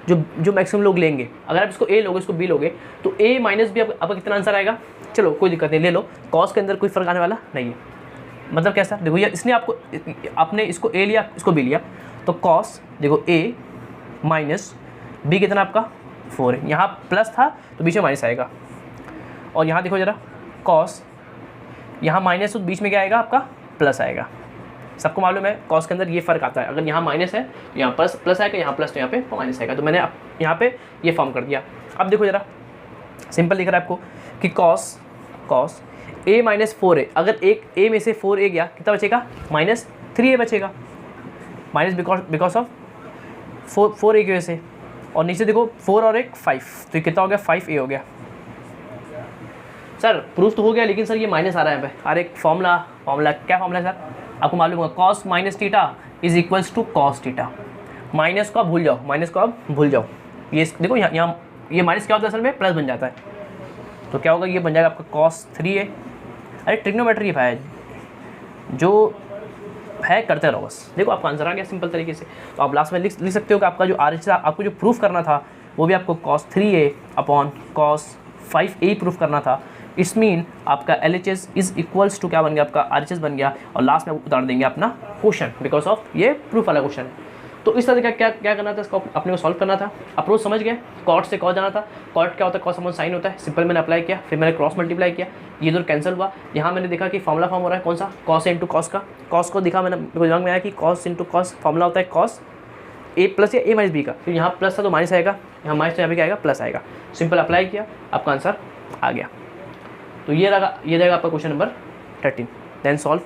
जो मैक्सिमम लोग लेंगे, अगर आप इसको ए लोगे, इसको बी लोगे, तो ए माइनस बी आपका कितना आंसर आएगा, चलो कोई दिक्कत नहीं, ले लो, कॉस के अंदर कोई फर्क आने वाला नहीं है। मतलब कैसा, देखो ये इसने आपने इसको ए लिया, इसको बी लिया, तो कॉस देखो ए माइनस बी कितना आपका 4 है, यहाँ प्लस था तो बीच में माइनस आएगा, और यहाँ देखो जरा कॉस, यहाँ माइनस तो बीच में क्या आएगा आपका प्लस आएगा। सबको मालूम है कॉस के अंदर ये फ़र्क आता है, अगर यहाँ माइनस है तो यहाँ प्लस आएगा, यहाँ प्लस तो यहाँ पे माइनस आएगा। तो मैंने यहाँ पे ये फॉर्म कर दिया। अब देखो जरा सिंपल लिख रहा है आपको कि कॉस ए माइनस 4a, अगर एक ए में से 4a गया कितना बचेगा, -3a बचेगा, माइनस बिकॉज ऑफ 4a की वजह से, और नीचे देखो 4 और 1 5, तो ये कितना हो गया 5a हो गया। सर प्रूफ तो हो गया, लेकिन सर ये माइनस आ रहा है यहाँ पे, अरे फार्मूला क्या फार्मूला है सर, आपको मालूम होगा, cos minus theta is equals to cos theta. Minus को आप भूल जाओ, ये देखो यहाँ ये माइनस क्या होता है, असल में प्लस बन जाता है, तो क्या होगा, ये बन जाएगा आपका cos 3a। अरे ट्रिग्नोमेट्री है, जो है करते रहो बस, देखो आपका आंसर आ गया सिंपल तरीके से। तो आप लास्ट में लिख सकते हो कि आपका जो RHS आपको जो प्रूफ करना था वो भी आपको cos 3a upon cos 5a proof करना था। इट्स मीन आपका LHS इज इक्वल्स टू क्या बन गया, आपका RHS बन गया, और लास्ट में उतार देंगे अपना क्वेश्चन, बिकॉज ऑफ ये प्रूफ वाला क्वेश्चन है। तो इस तरह का क्या करना था, इसको अपने को सॉल्व करना था। अप्रोच समझ गए, कॉट से कॉस जाना था, कॉट क्या होता है, कॉस अपॉन साइन होता है, सिंपल मैंने अप्लाई किया, फिर मैंने क्रॉस मल्टीप्लाई किया, ये इधर कैंसिल हुआ। यहाँ मैंने देखा कि फार्मूला फॉर्म हो रहा है कौन सा, कॉस इंटू कॉस का, कॉस को दिखा मैंने, मेरे दिमाग में आया कि कॉस इंटू कॉस फार्मूला होता है कॉस, ए प्लस या ए माइनस बी का, फिर यहाँ प्लस था तो माइनस आएगा, यहाँ माइनस तो यहाँ पे क्या आएगा प्लस आएगा। सिंपल अप्लाई किया, आपका आंसर आ गया। तो ये रहेगा आपका question number 13। Then solve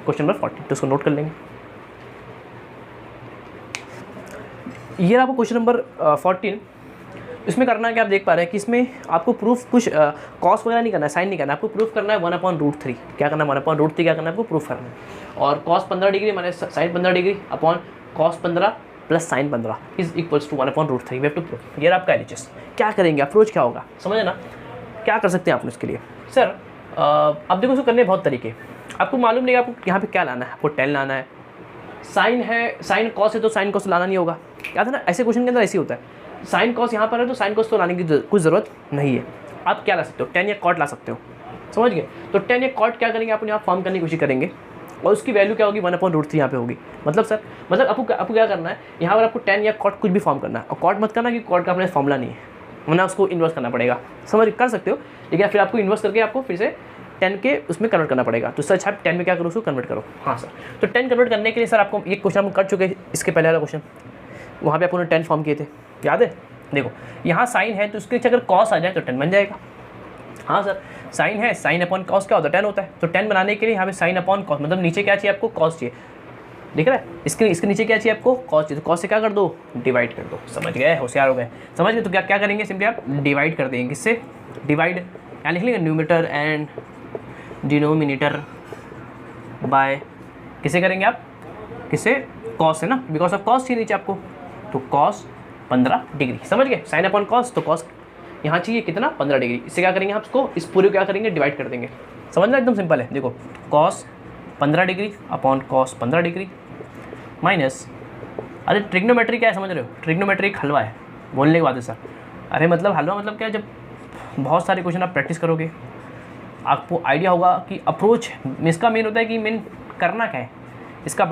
question number 14, तो उसको नोट कर लेंगे। ये आपको क्वेश्चन नंबर 14। इसमें करना है कि आप देख पा रहे हैं कि इसमें आपको प्रूफ कुछ कॉस वगैरह नहीं करना है, साइन नहीं करना है, आपको प्रूफ करना है 1/√3। क्या करना है 1/√3 क्या करना है आपको प्रूफ करना है। और cos 15 degree minus sine 15 degree upon cos 15 plus sine 15 is equals to 1/√3। We have to proof. ये आपका LHS। क्या करेंगे, अप्रोच क्या होगा, समझे ना, क्या कर सकते हैं आपने उसके लिए। सर अब देखो उसको करने बहुत तरीके। आपको मालूम नहीं आपको यहाँ पे क्या लाना है, आपको 10 लाना है, साइन है, साइन कॉस है तो साइन कॉस लाना नहीं होगा। याद है ना, ऐसे क्वेश्चन के अंदर ऐसे होता है, साइन कॉस यहाँ पर है तो साइन कॉस तो लाने की कुछ ज़रूरत नहीं है। आप क्या ला सकते हो, 10 या कॉट ला सकते हो, समझ गए। तो 10 या कॉट क्या करेंगे, आप यहाँ फॉर्म करने की कोशिश करेंगे और उसकी वैल्यू क्या होगी 1/√3 यहाँ पे होगी। मतलब सर मतलब आपको क्या करना है, यहाँ पर आपको 10 या कॉट कुछ भी फॉर्म करना है, और कॉट मत करना कि कॉट का अपना फॉर्मूला नहीं है, वरना उसको इन्वर्स करना पड़ेगा। समझ कर सकते हो, लेकिन फिर आपको इन्वर्स करके आपको फिर से 10 के उसमें कन्वर्ट करना पड़ेगा। तो सर आप 10 में क्या करो, उसको कन्वर्ट करो। हाँ सर, तो 10 कन्वर्ट करने के लिए सर आपको ये क्वेश्चन हम कर चुके हैं, इसके पहले वाला क्वेश्चन वहाँ पे आपने 10 फॉर्म किए थे, याद है। देखो यहाँ साइन है तो उसके नीचे अगर कॉस आ जाए तो 10 बन जाएगा। हाँ सर, साइन है, साइन अपॉन कॉस क्या होता है 10 होता है। तो 10 बनाने के लिए यहाँ पे साइन अपॉन कॉस, मतलब नीचे क्या चाहिए आपको, कॉस चाहिए, दिख रहा है। इसके नीचे क्या चाहिए आपको, कॉस चाहिए। तो कॉस से क्या कर दो, डिवाइड कर दो। समझ गए, होशियार हो गए, समझ गए। तो क्या करेंगे, सिंपली आप डिवाइड कर देंगे। किससे डिवाइड, यहाँ लिख लेंगे न्यूमरेटर एंड डिनोमिनेटर बाय किसे करेंगे आप, किससे, कॉस है ना, बिकॉज ऑफ कॉस चाहिए नीचे आपको, तो कॉस 15 डिग्री। समझ गए, साइन अपॉन कॉस, तो कॉस यहाँ चाहिए कितना 15 डिग्री। इससे क्या करेंगे आप इसको, इस पूरे को क्या करेंगे डिवाइड कर देंगे। समझना एकदम सिंपल है। देखो cos 15 degree upon cos 15 degree minus, अरे ट्रिग्नोमेट्री क्या है समझ रहे हो, ट्रिग्नोमेट्री एक हलवा है। बोलने की बात है सर, अरे मतलब हलवा मतलब क्या, जब बहुत सारे क्वेश्चन आप प्रैक्टिस करोगे आपको आइडिया होगा कि अप्रोच इसका मेन होता है कि मेन करना क्या है, इसके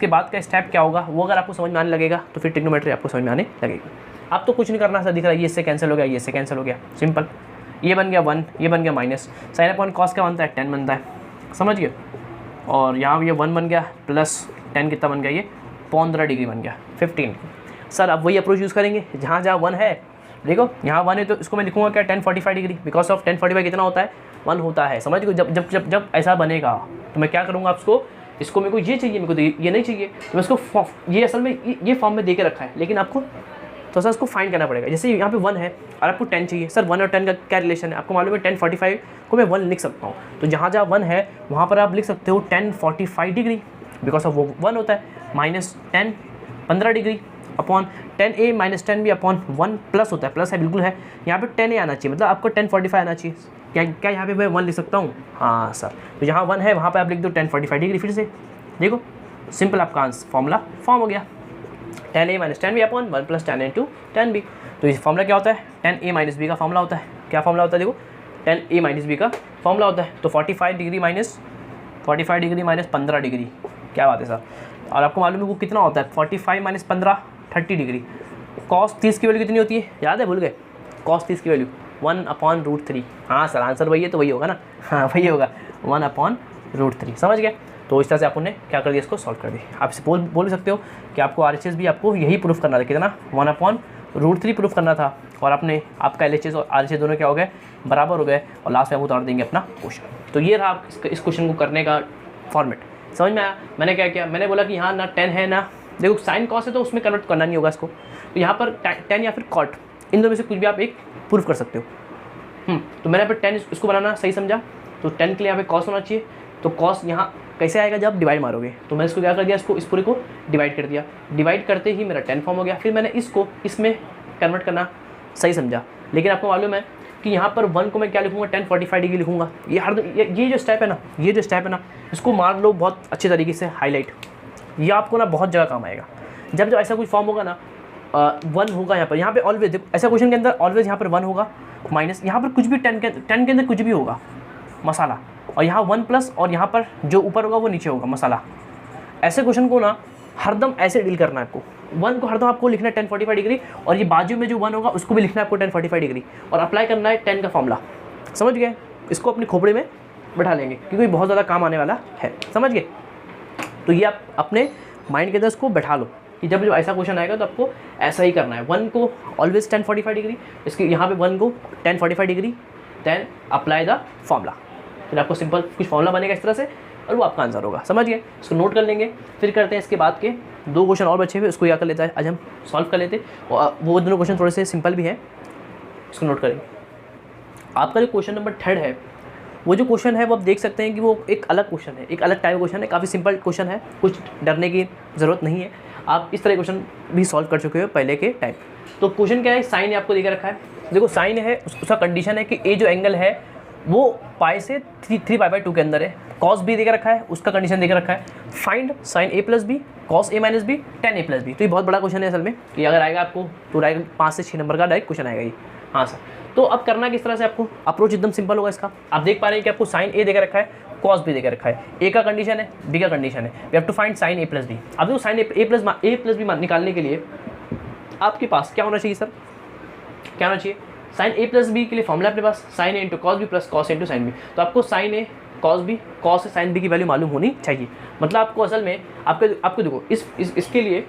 बाद का स्टेप क्या होगा, वो अगर आपको समझ में आने लगेगा तो फिर ट्रिग्नोमेट्री आपको समझ में आने लगेगी। आप तो कुछ नहीं करना सर, दिख रहा है ये इससे कैंसिल हो गया, ये इससे कैंसिल हो गया, सिंपल। ये बन गया 1, ये बन गया माइनस, साइन अपॉन कॉस क्या बनता है 10 बनता है, समझ गए। और यहाँ ये 1 बन गया प्लस 10 कितना बन गया, ये 15 डिग्री बन गया 15। सर अब वही अप्रोच यूज़ करेंगे, जहाँ 1 है, देखो यहाँ 1 है तो इसको मैं लिखूँगा क्या 1045 डिग्री, बिकॉज ऑफ 1045 कितना होता है 1 होता है। समझ गए, जब जब जब जब ऐसा बनेगा तो मैं क्या करूँगा, इसको मेरे को ये चाहिए, मेरे को तो ये नहीं चाहिए, तो मैं इसको ये असल में ये फॉर्म में दे के रखा है, लेकिन आपको तो सर इसको फाइंड करना पड़ेगा। जैसे यहाँ पे 1 है और आपको 10 चाहिए, सर 1 और 10 का क्या रिलेशन है आपको मालूम है, 1045 को मैं 1 लिख सकता हूँ, तो जहाँ 1 है वहाँ पर आप लिख सकते हो 1045 डिग्री, बिकॉज ऑफ वो 1 होता है, minus 10 15 degree upon 10a minus 10b upon 1 plus होता है, प्लस है बिल्कुल है, यहाँ पे 10a आना चाहिए, मतलब आपको 1045 आना चाहिए। क्या यहाँ पे मैं 1 लिख सकता हूँ, हाँ सर, तो जहाँ 1 है वहाँ पर आप लिख दो 1045 डिग्री। फिर से देखो सिंपल आपका फॉर्मूला फॉर्म हो गया, 10a minus 10b upon 1 plus 10a into 10b। तो इस फॉर्मूला क्या होता है, 10a माइनस b का फॉर्मूला होता है। क्या फॉर्मूला होता है, देखो 10a माइनस b का फॉर्मूला होता है। तो 45 डिग्री माइनस 15 डिग्री, क्या बात है सर। और आपको मालूम है वो कितना होता है, 45 माइनस 15 30 डिग्री। कॉस 30 की वैल्यू कितनी होती है, याद है, भूल गए, कॉस 30 की वैल्यू 1/√3। हाँ सर, आंसर वही है तो वही होगा ना, हाँ वही होगा 1/√3। समझ गए। तो इस तरह से आपने क्या कर दिया, इसको सॉल्व कर दिया। आप इसे बोल सकते हो कि आपको RHS भी आपको यही प्रूफ करना था, कितना 1/√3 प्रूफ करना था, और आपने आपका LHS और RHS दोनों क्या हो गए, बराबर हो गए, और लास्ट में आप उतार देंगे अपना क्वेश्चन। तो ये रहा इस क्वेश्चन को करने का फॉर्मेट। समझ में आया। मैंने क्या किया, मैंने बोला कि यहाँ ना 10 है ना, देखो साइन कॉस है तो उसमें कन्वर्ट करना नहीं होगा इसको, तो यहाँ पर 10 या फिर कॉट, इन दोनों में से कुछ भी आप एक प्रूफ कर सकते हो। तो मैंने यहाँ पर 10 इसको बनाना सही समझा, तो 10 के लिए यहाँ पे कॉस होना चाहिए, तो कॉस यहाँ कैसे आएगा, जब डिवाइड मारोगे। तो मैंने इसको क्या कर दिया, इसको इस पूरे को डिवाइड कर दिया, डिवाइड करते ही मेरा 10 फॉर्म हो गया। फिर मैंने इसको इसमें कन्वर्ट करना सही समझा, लेकिन आपको मालूम है कि यहाँ पर 1 को मैं क्या लिखूँगा, 1045 डिग्री लिखूँगा। ये जो स्टेप है ना, इसको मार लो बहुत अच्छे तरीके से हाईलाइट, ये आपको ना बहुत जगह काम आएगा। जब ऐसा कुछ फॉर्म होगा ना, 1 होगा यहाँ पे ऑलवेज, ऐसा क्वेश्चन के अंदर ऑलवेज यहाँ पर 1 होगा, माइनस यहाँ पर कुछ भी 10 के अंदर कुछ भी होगा मसाला, और यहाँ 1 प्लस, और यहाँ पर जो ऊपर होगा वो नीचे होगा मसाला। ऐसे क्वेश्चन को ना हरदम ऐसे डील करना है आपको, 1 को हरदम आपको लिखना है 1045 डिग्री, और ये बाजू में जो 1 होगा उसको भी लिखना है आपको 1045 डिग्री, और अप्लाई करना है 10 का फॉर्मूला। समझ गए, इसको अपनी खोपड़ी में बैठा लेंगे क्योंकि बहुत ज़्यादा काम आने वाला है। समझ गए, तो ये आप अपने माइंड के अंदर इसको बैठा लो, कि जब ऐसा क्वेश्चन आएगा तो आपको ऐसा ही करना है, 1 को ऑलवेज 1045 डिग्री, इसके यहाँ पे 1 को 1045 डिग्री, देन अप्लाई द फॉर्मूला, फिर आपको सिंपल कुछ फॉर्मूला बनेगा इस तरह से और वो आपका आंसर होगा। समझ गए, इसको नोट कर लेंगे। फिर करते हैं इसके बाद के 2 क्वेश्चन और बचे हुए, उसको क्या कर लेता है आज हम सॉल्व कर लेते हैं। और वो दोनों क्वेश्चन थोड़े से सिंपल भी हैं, इसको नोट करेंगे। आपका जो क्वेश्चन नंबर 3 है, वो जो क्वेश्चन है वो आप देख सकते हैं कि वो एक अलग क्वेश्चन है, एक अलग टाइप क्वेश्चन है, काफ़ी सिंपल क्वेश्चन है, कुछ डरने की ज़रूरत नहीं है। आप इस तरह क्वेश्चन भी सॉल्व कर चुके हो पहले के टाइम। तो क्वेश्चन क्या है, साइन आपको देकर रखा है। देखो साइन है, उसका कंडीशन है कि ए जो एंगल है वो पाई से 3π/2 के अंदर है। कॉस बी देकर रखा है, उसका कंडीशन देकर रखा है, find sine A plus B cos A minus B tan a plus B. तो ये बहुत बड़ा क्वेश्चन है असल में, कि अगर आएगा आपको तो आएगा 5 से 6 नंबर का डायरेक्ट क्वेश्चन आएगा ये। हाँ सर, तो अब करना किस तरह से, आपको अप्रोच एकदम सिंपल होगा इसका। आप देख पा रहे हैं कि आपको साइन ए देकर रखा है, कॉस बी देकर रखा है, ए का कंडीशन है, बी का कंडीशन है, we have to find sine A plus B. अब देखो साइन ए प्लस बी निकालने के लिए आपके पास क्या होना चाहिए सर, क्या होना चाहिए, साइन ए प्लस बी के लिए फॉर्मूला अपने पास sine A into cos B plus cos A into sine B. तो आपको sine A cos B cos A sine B की वैल्यू मालूम होनी चाहिए। मतलब आपको असल में आपको देखो इसके लिए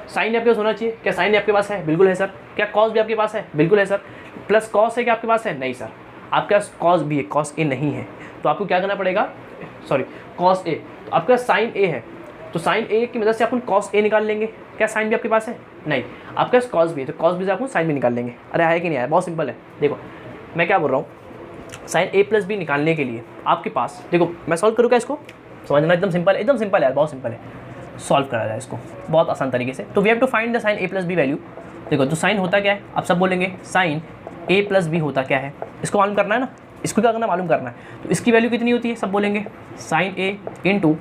साइन आपके पास होना चाहिए। क्या साइन आपके पास है? बिल्कुल है सर। क्या कॉस भी आपके पास है? बिल्कुल है सर। प्लस कॉस है क्या आपके पास है? नहीं सर, आपके पास कॉस बी है, कॉस ए नहीं है। तो आपको क्या करना पड़ेगा, सॉरी कॉस ए, तो आपका साइन ए है, तो साइन ए की मदद से अपन कॉस ए निकाल लेंगे। क्या साइन भी आपके पास है? नहीं, आपके पास कॉस बी है, तो कॉस बी से अपन साइन भी निकाल लेंगे। अरे है कि नहीं आया? बहुत सिंपल है। देखो मैं क्या बोल रहा हूँ, साइन ए प्लस बी निकालने के लिए आपके पास, देखो मैं सॉल्व करूँगा इसको, समझना एकदम सिंपल है, एकदम सिंपल है, बहुत सिंपल है, सॉल्व करा जाए इसको बहुत आसान तरीके से। तो we have to find the sine A plus B value. देखो तो साइन होता क्या है, आप सब बोलेंगे साइन ए प्लस बी होता क्या है, इसको मालूम करना है ना, इसको क्या करना मालूम करना है। तो इसकी वैल्यू कितनी होती है, सब बोलेंगे sine A into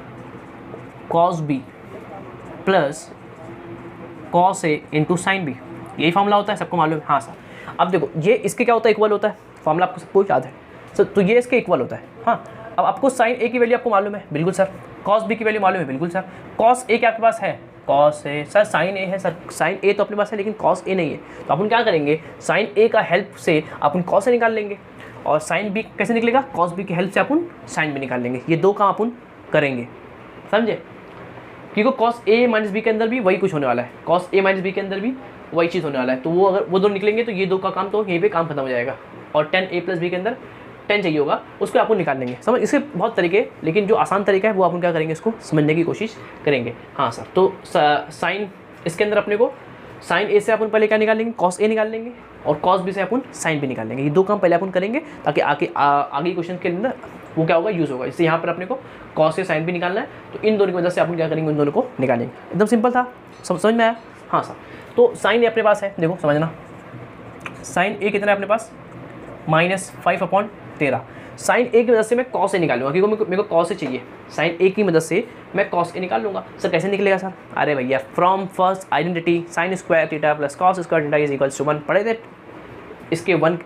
cos B plus cos A into sine B, यही फॉर्मूला होता है, सबको मालूम है। हाँ सर, अब देखो ये इसके क्या होता है, इक्वल होता है, फॉर्मूला आपको सबको याद है सर, तो ये इसके इक्वल होता है। हाँ, अब आपको साइन ए की वैल्यू आपको मालूम है, बिल्कुल सर। कॉस बी की वैल्यू मालूम है, बिल्कुल सर। कॉस ए क्या आपके पास है, कॉस ए, सर साइन ए है सर, साइन ए तो अपने पास है लेकिन कॉस ए नहीं है। तो अपन क्या करेंगे, साइन ए का हेल्प से अपन कॉस ए निकाल लेंगे, और साइन बी कैसे निकलेगा, कॉस बी की हेल्प से अपन साइन बी निकाल लेंगे। ये दो काम अपन करेंगे, समझे, क्योंकि कॉस ए माइनस बी के अंदर भी वही कुछ होने वाला है, कॉस ए माइनस बी के अंदर भी वही चीज़ होने वाला है। तो वो अगर वो दोनों निकलेंगे तो ये दो का काम तो यहीं पे काम खत्म हो जाएगा, और 10a प्लस बी के अंदर 10 चाहिए होगा, उसको आपको निकाल लेंगे। समझ, इसके बहुत तरीके, लेकिन जो आसान तरीका है वो अपन क्या करेंगे, इसको समझने की कोशिश करेंगे। हाँ सर, तो साइन इसके अंदर अपने को साइन ए से अपन पहले क्या निकाल लेंगे, कॉस ए निकाल लेंगे, और कॉस बी से अपन साइन बी निकाल लेंगे। ये दो काम पहले अपन करेंगे ताकि आगे क्वेश्चन के अंदर वो क्या होगा, यूज़ होगा। इससे यहाँ पर अपने को कॉस ए साइन बी निकालना है, तो इन दोनों की वजह से अपन क्या करेंगे, उन दोनों को निकालेंगे। एकदम सिंपल था, समझ में आया। हाँ सर, तो साइन ए अपने पास है, देखो समझना, साइन ए कितना है अपने पास, -5/13। साइन ए की मदद से मैं कॉस ए निकालूंगा, क्योंकि मेरे को कॉस ए चाहिए। साइन ए की मदद से मैं कॉस ए निकाल लूँगा। सर कैसे निकलेगा सर, अरे भैया from first identity sine square theta plus cos square theta is equals to 1 पढ़े थे इसके 1,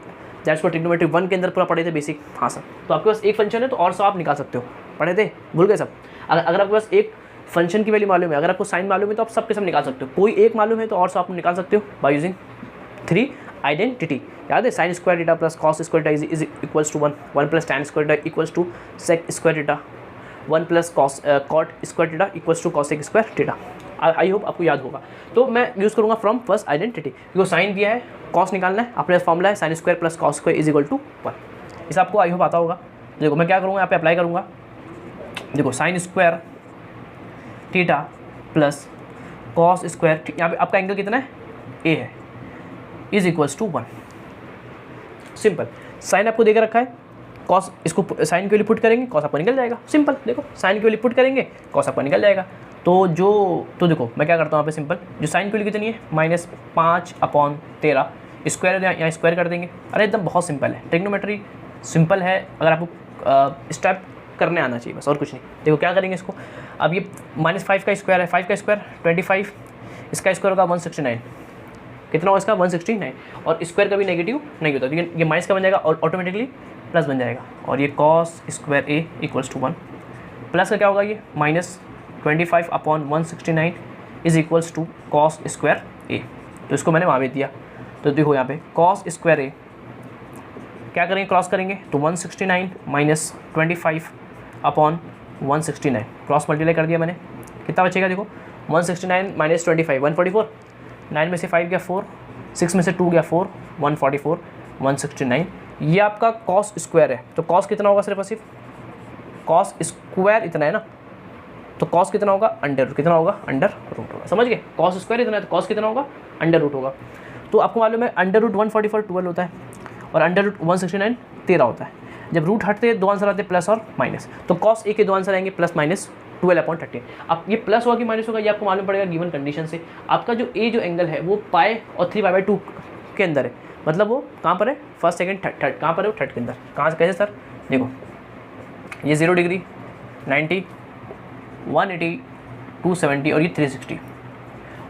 दैट्स व्हाट ट्रिग्नोमेट्री 1 के अंदर पूरा पढ़े थे बेसिक। हाँ सर, तो आपके पास एक फंक्शन है तो और सब आप निकाल सकते हो, पढ़े थे, भूल गए सब। अगर आपके पास एक फंक्शन की वैल्यू मालूम है, अगर आपको साइन मालूम है तो आप सब के सब निकाल सकते हो। कोई एक मालूम है तो और सब आप निकाल सकते हो बाय यूजिंग 3 आइडेंटिटी। याद है, sine square theta plus cos square theta is equals to 1 plus tan square theta equals to sec square theta, 1 plus cot square theta equals to cosec square theta. I hope आपको याद होगा। तो मैं यूज़ करूँगा फ्रॉम फर्स्ट आइडेंटिटी, क्योंकि साइन दिया है, कॉस निकालना है, अपने फॉर्मूला है sine square plus cos square is equal to 1। इस आपको आई होप आता होगा। देखो मैं क्या करूँगा, यहाँ पे अप्लाई करूँगा। देखो sine square theta plus cos square, यहाँ पे आपका एंगल कितना है, ए है, is equals to 1। Simple, sine आपको देकर रखा है, कॉस इसको साइन की वैल्यू पुट करेंगे, कॉस आपको निकल जाएगा। सिंपल, देखो साइन की वैल्यू पुट करेंगे, कॉस आपको निकल जाएगा। तो देखो मैं क्या करता हूँ यहाँ पे, सिंपल जो साइन की वैल्यू कितनी है, -5/13, स्क्वायर यहाँ स्क्वायर कर देंगे। अरे एकदम बहुत सिंपल है, ट्रिग्नोमेट्री सिंपल है, अगर आपको स्टेप करने आना चाहिए बस, और कुछ नहीं। देखो क्या करेंगे इसको, अब ये -5 का स्क्वायर है, 5 का स्क्वायर 25, इसका स्क्वायर होगा 169, कितना होगा इसका 169, और स्क्वायर कभी नेगेटिव नहीं होता, लेकिन ये माइनस का बन जाएगा और ऑटोमेटिकली प्लस बन जाएगा, और ये cos square A equals to 1, plus का क्या होगा, ये -25/169 is equals to cos square A. तो इसको मैंने वहाँ भेज दिया। तो देखो यहाँ पे कॉस स्क्वायर ए क्या करेंगे, क्रॉस करेंगे तो 169 -25/169 क्रॉस मल्टीप्लाई कर दिया मैंने, कितना बचेगा, देखो 169 माइनस 25 144, 9 में से 5 गया 4, 6 में से 2 गया 4, 144, 169। ये आपका कॉस स्क्वायर है, तो कॉस कितना होगा सिर्फ और सिर्फ कॉस स्क्वायर इतना है ना, तो कॉस कितना होगा अंडर रूट, कितना होगा अंडर रूट होगा, समझ गए। कॉस स्क्वायर इतना है तो कॉस कितना होगा अंडर रूट होगा। तो आपको मालूम है अंडर रूट 144 12 होता है और अंडर रूट 169 13 होता है। जब रूट हटते हैं दो आंसर आते हैं प्लस और माइनस, तो कॉस ए के दो आंसर आएंगे प्लस माइनस 12/13। अब ये प्लस होगा कि माइनस होगा ये आपको मालूम पड़ेगा गिवन कंडीशन से। आपका जो ए जो एंगल है वो पाई और 3π/2 के अंदर है, मतलब वो कहाँ पर है फर्स्ट सेकंड थर्ड कहाँ पर है वो थर्ड के अंदर। कहाँ से कैसे सर, देखो ये 0 डिग्री 90 180 270 और ये 360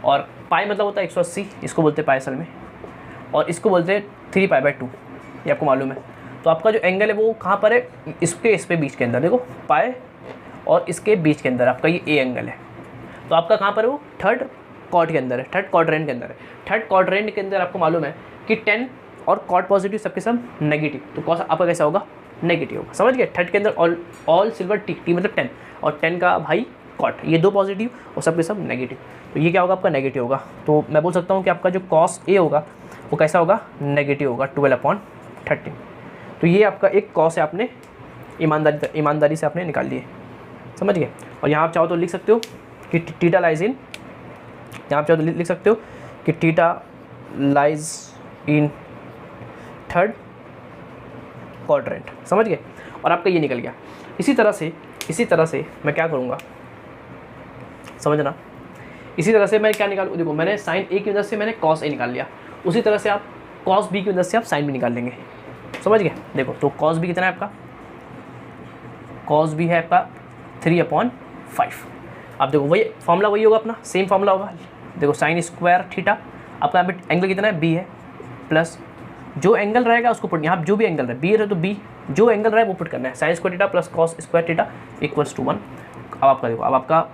और पाई मतलब होता है 180, इसको बोलते हैं पाई असल में, और इसको बोलते हैं 3π/2, ये आपको मालूम है। तो आपका जो एंगल है वो कहाँ पर है, इस पे बीच के अंदर, देखो पाई और इसके बीच के अंदर आपका ये ए एंगल है। तो आपका कहाँ पर है वो थर्ड कॉर्ड के अंदर है, थर्ड क्वाड्रेंट के अंदर है। थर्ड क्वाड्रेंट के अंदर आपको मालूम है कि 10 और कॉट पॉजिटिव सबके सब नेगेटिव, तो कॉस आपका कैसा होगा नेगेटिव होगा, समझ गए। थर्ड के अंदर ऑल सिल्वर टी मतलब 10 और 10 का भाई कॉट, ये दो पॉजिटिव और सबके सब नेगेटिव, तो ये क्या होगा आपका नेगेटिव होगा। तो मैं बोल सकता हूँ कि आपका जो कॉस ए होगा वो कैसा होगा नेगेटिव होगा 12/13। तो ये आपका एक कॉस है, आपने ईमानदारी से आपने निकाल लिए, समझ गए। और यहाँ आप चाहो तो लिख सकते हो कि थीटा लाइज इन, यहाँ आप चाहो तो लिख सकते हो कि theta lies in third quadrant, समझ गए। और आपका ये निकल गया। इसी तरह से मैं क्या करूँगा समझना, इसी तरह से मैं क्या निकालूँ, देखो मैंने साइन ए की मदद से मैंने कॉस ए निकाल लिया, उसी तरह से आप कॉस बी की मदद से आप साइन बी निकाल लेंगे, समझ गए। देखो तो कॉस बी कितना है आपका, कॉस बी है आपका 3/5। आप देखो वही फॉर्मूला वही होगा अपना, सेम फॉर्मूला होगा। देखो साइन स्क्वायर थीटा, आपका यहाँ पे एंगल कितना है बी है, प्लस जो एंगल रहेगा उसको पुट, यहाँ जो भी एंगल रहे बी है तो बी, जो एंगल रहे वो पुट करना है, sine square theta plus cos square theta equals to 1। अब आपका देखो, अब आपका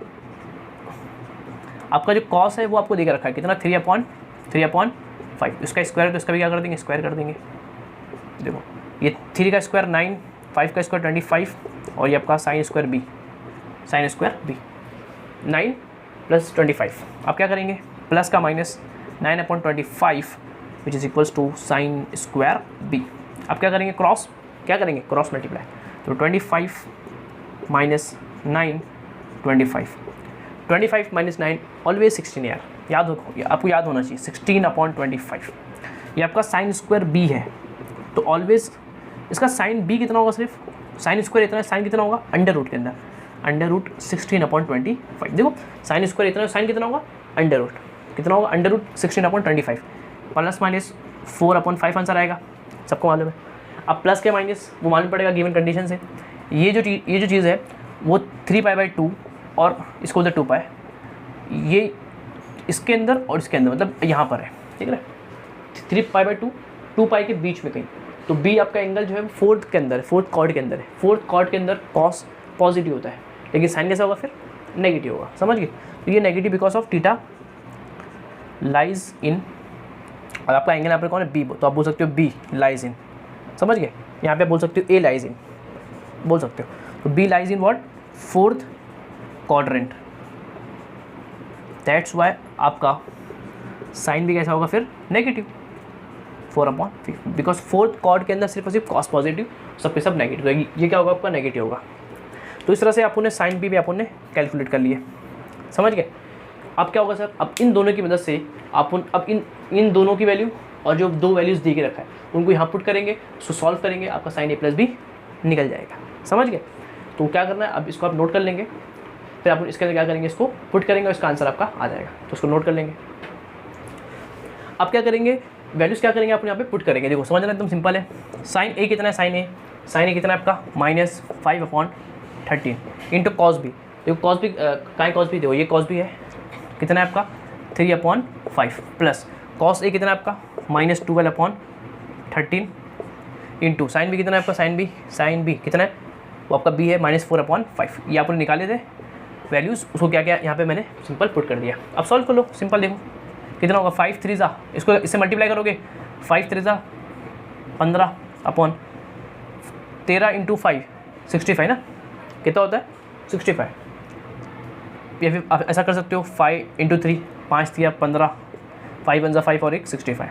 जो कॉस है वो आपको देकर रखा है कितना 3/5, इसका स्क्वायर है तो इसका भी क्या कर देंगे स्क्वायर कर देंगे। देखो ये 3 का स्क्वायर 9, 5 का स्क्वायर 25 और ये आपका साइन स्क्वायर बी 9 + 25। आप क्या करेंगे प्लस का minus 9/25 which is equals to sine square B. आप क्या करेंगे क्रॉस मल्टीप्लाई, तो 25 - 9 25 - 9 ऑलवेज 16 यार, याद हो, आपको याद होना चाहिए 16/25। ये आपका साइन स्क्वायर बी है, तो ऑलवेज इसका साइन बी कितना होगा, सिर्फ साइन स्क्वायर इतना है, साइन कितना होगा अंडर रूट के अंदर, अंडर रूट 16/25। देखो साइन स्क्वायर इतना, साइन कितना होगा अंडर रूट कितना होगा, under root 16/25 plus minus 4/5 answer आएगा, सबको मालूम है। अब प्लस के माइनस वो मालूम पड़ेगा गिवन कंडीशन से। ये जो चीज़ है वो 3π/2 और इसको बोलते 2π, ये इसके अंदर और इसके अंदर मतलब यहाँ पर है, ठीक है। 3π/2 2π के बीच में कहीं, तो बी आपका एंगल जो है फोर्थ के अंदर है, फोर्थ कॉर्ड के अंदर है। फोर्थ कॉर्ड के अंदर कॉस पॉजिटिव होता है, लेकिन साइन कैसा होगा फिर नेगेटिव होगा, समझ गए। तो ये negative because of theta lies in, और आपका एंगल यहाँ पर कौन है बी, तो आप बोल सकते हो बी लाइज इन, समझ गए। यहाँ पे बोल सकते हो ए लाइज इन बोल सकते हो, तो B lies in what fourth quadrant, that's why आपका साइन भी कैसा होगा फिर नेगेटिव 4/5, बिकॉज फोर्थ कॉर्ड के अंदर सिर्फ और सिर्फ कॉस पॉजिटिव, सबके सब नेगेटिव, ये क्या होगा आपका नेगेटिव होगा। तो इस तरह से आपने साइन बी भी आपने कैलकुलेट कर लिए, समझ गए। अब क्या होगा सर, अब इन दोनों की मदद से आप अब इन दोनों की वैल्यू और जो दो वैल्यूज़ दी के रखा है उनको यहाँ पुट करेंगे, उसको सॉल्व करेंगे, आपका साइन A+ भी निकल जाएगा, समझ गए। तो क्या करना है, अब इसको आप नोट कर लेंगे, फिर आप इसके अंदर क्या करेंगे, इसको पुट करेंगे और इसका आंसर आपका आ जाएगा, तो उसको नोट कर लेंगे। अब क्या करेंगे, वैल्यूज़ क्या करेंगे आप यहाँ पे पुट करेंगे। देखो समझना एकदम सिंपल है। साइन ए कितना है, साइन ए कितना है आपका -5/13 इंटू कॉस बी। देखो कॉस बी कहाँ कॉस बी, देखो ये कॉस बी है, कितना है आपका 3/5 प्लस कॉस ए कितना है आपका -12/13 इंटू साइन बी कितना है आपका, साइन बी कितना है वो आपका बी है -4/5। ये आपने निकाले थे वैल्यूज़, उसको क्या क्या यहाँ पे मैंने सिंपल पुट कर दिया। अब सॉल्व कर लो, सिंपल देखो कितना होगा 5 3 जा, इसको इससे मल्टीप्लाई करोगे 5 3 जा 15/13 इंटू 5 65 ना, कितना होता है 65। या फिर आप ऐसा कर सकते हो 5 × 3, 5 दिया 15, 5 × 5 और 65,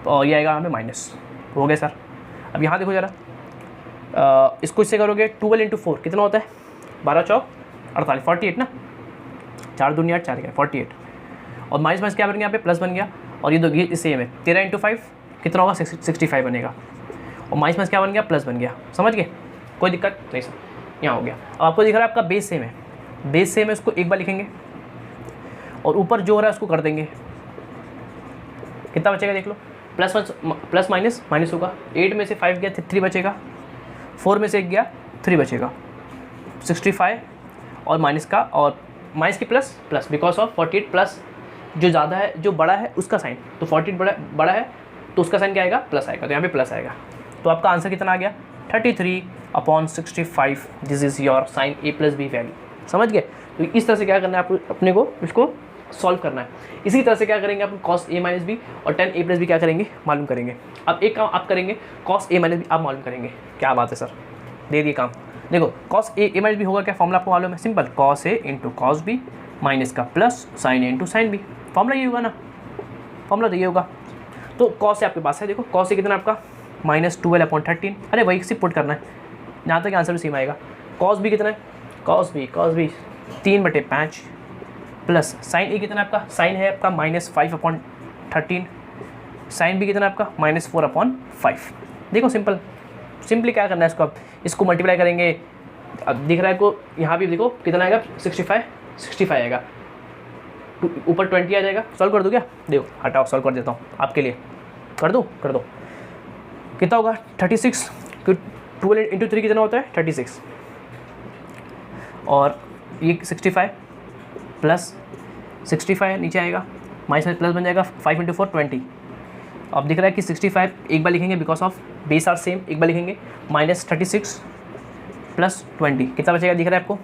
तो ये आएगा हमें माइनस। हो गया सर। अब यहाँ देखो ज़रा, इसको इससे करोगे 12 × 4 कितना होता है, 12 चौक 48, 48 ना, 4 दूनी 8, 4 48, और माइनस माइनस क्या बन गया यहाँ पे, प्लस बन गया, और ये दो ये सेम है, 13 × 5 कितना होगा, 65 बनेगा, और माइनस माइनस क्या बन गया, प्लस बन गया। समझ गए, कोई दिक्कत नहीं सर, यहाँ हो गया। अब आपको दिख रहा है आपका बेस सेम है, बेस सेम है, उसको एक बार लिखेंगे और ऊपर जो हो रहा है उसको कर देंगे, कितना बचेगा देख लो, प्लस माइनस माइनस होगा, 8 में से 5 गया 3 बचेगा, 4 में से 1 गया 3 बचेगा, 65 और माइनस का, और माइनस की plus plus because of 48 plus जो ज़्यादा है, जो बड़ा है उसका साइन, तो 48 बड़ा है तो उसका साइन क्या आएगा, प्लस आएगा, तो यहाँ पे प्लस आएगा। तो आपका आंसर कितना आ गया, 33/65। This is your sine A + B value. समझ गए। तो इस तरह से क्या करना है, आप अपने को इसको सॉल्व करना है। इसी तरह से क्या करेंगे, आप cos A - B और tan A + B क्या करेंगे, मालूम करेंगे। अब एक काम आप करेंगे, cos A - B आप मालूम करेंगे। क्या बात है सर, दे दिए काम। देखो cos A - B होगा क्या, फॉर्मूला आपको मालूम है, simple, cos A × cos B minus का plus sin A × sin B, formula ये होगा ना, फॉर्मूला तो ये होगा। तो cos A आपके पास है, देखो cos A कितना आपका -12/13, अरे वही सिर्फ पुट करना है, यहाँ तक आंसर भी सेम आएगा। cos B कितना है, cos B 3/5 plus sin A कितना आपका, sin है आपका -5/13, sin B कितना आपका -4/5। देखो सिंपली क्या करना है इसको, अब इसको मल्टीप्लाई करेंगे, अब दिख रहा है आपको यहाँ भी, देखो कितना आएगा, 65 आएगा, ऊपर 20 आ जाएगा। सॉल्व कर दूँ क्या, देखो हटाओ, सॉल्व कर देता हूँ आपके लिए, कर दो कितना होगा, 36, 12 × 3 कितना होता है, 36, और ये 65 प्लस 65 नीचे आएगा, माइनस में प्लस बन जाएगा, 5 × 4 20। अब दिख रहा है कि 65 एक बार लिखेंगे because of base are same, एक बार लिखेंगे, -36 प्लस 20 कितना बचेगा, दिख रहा है आपको,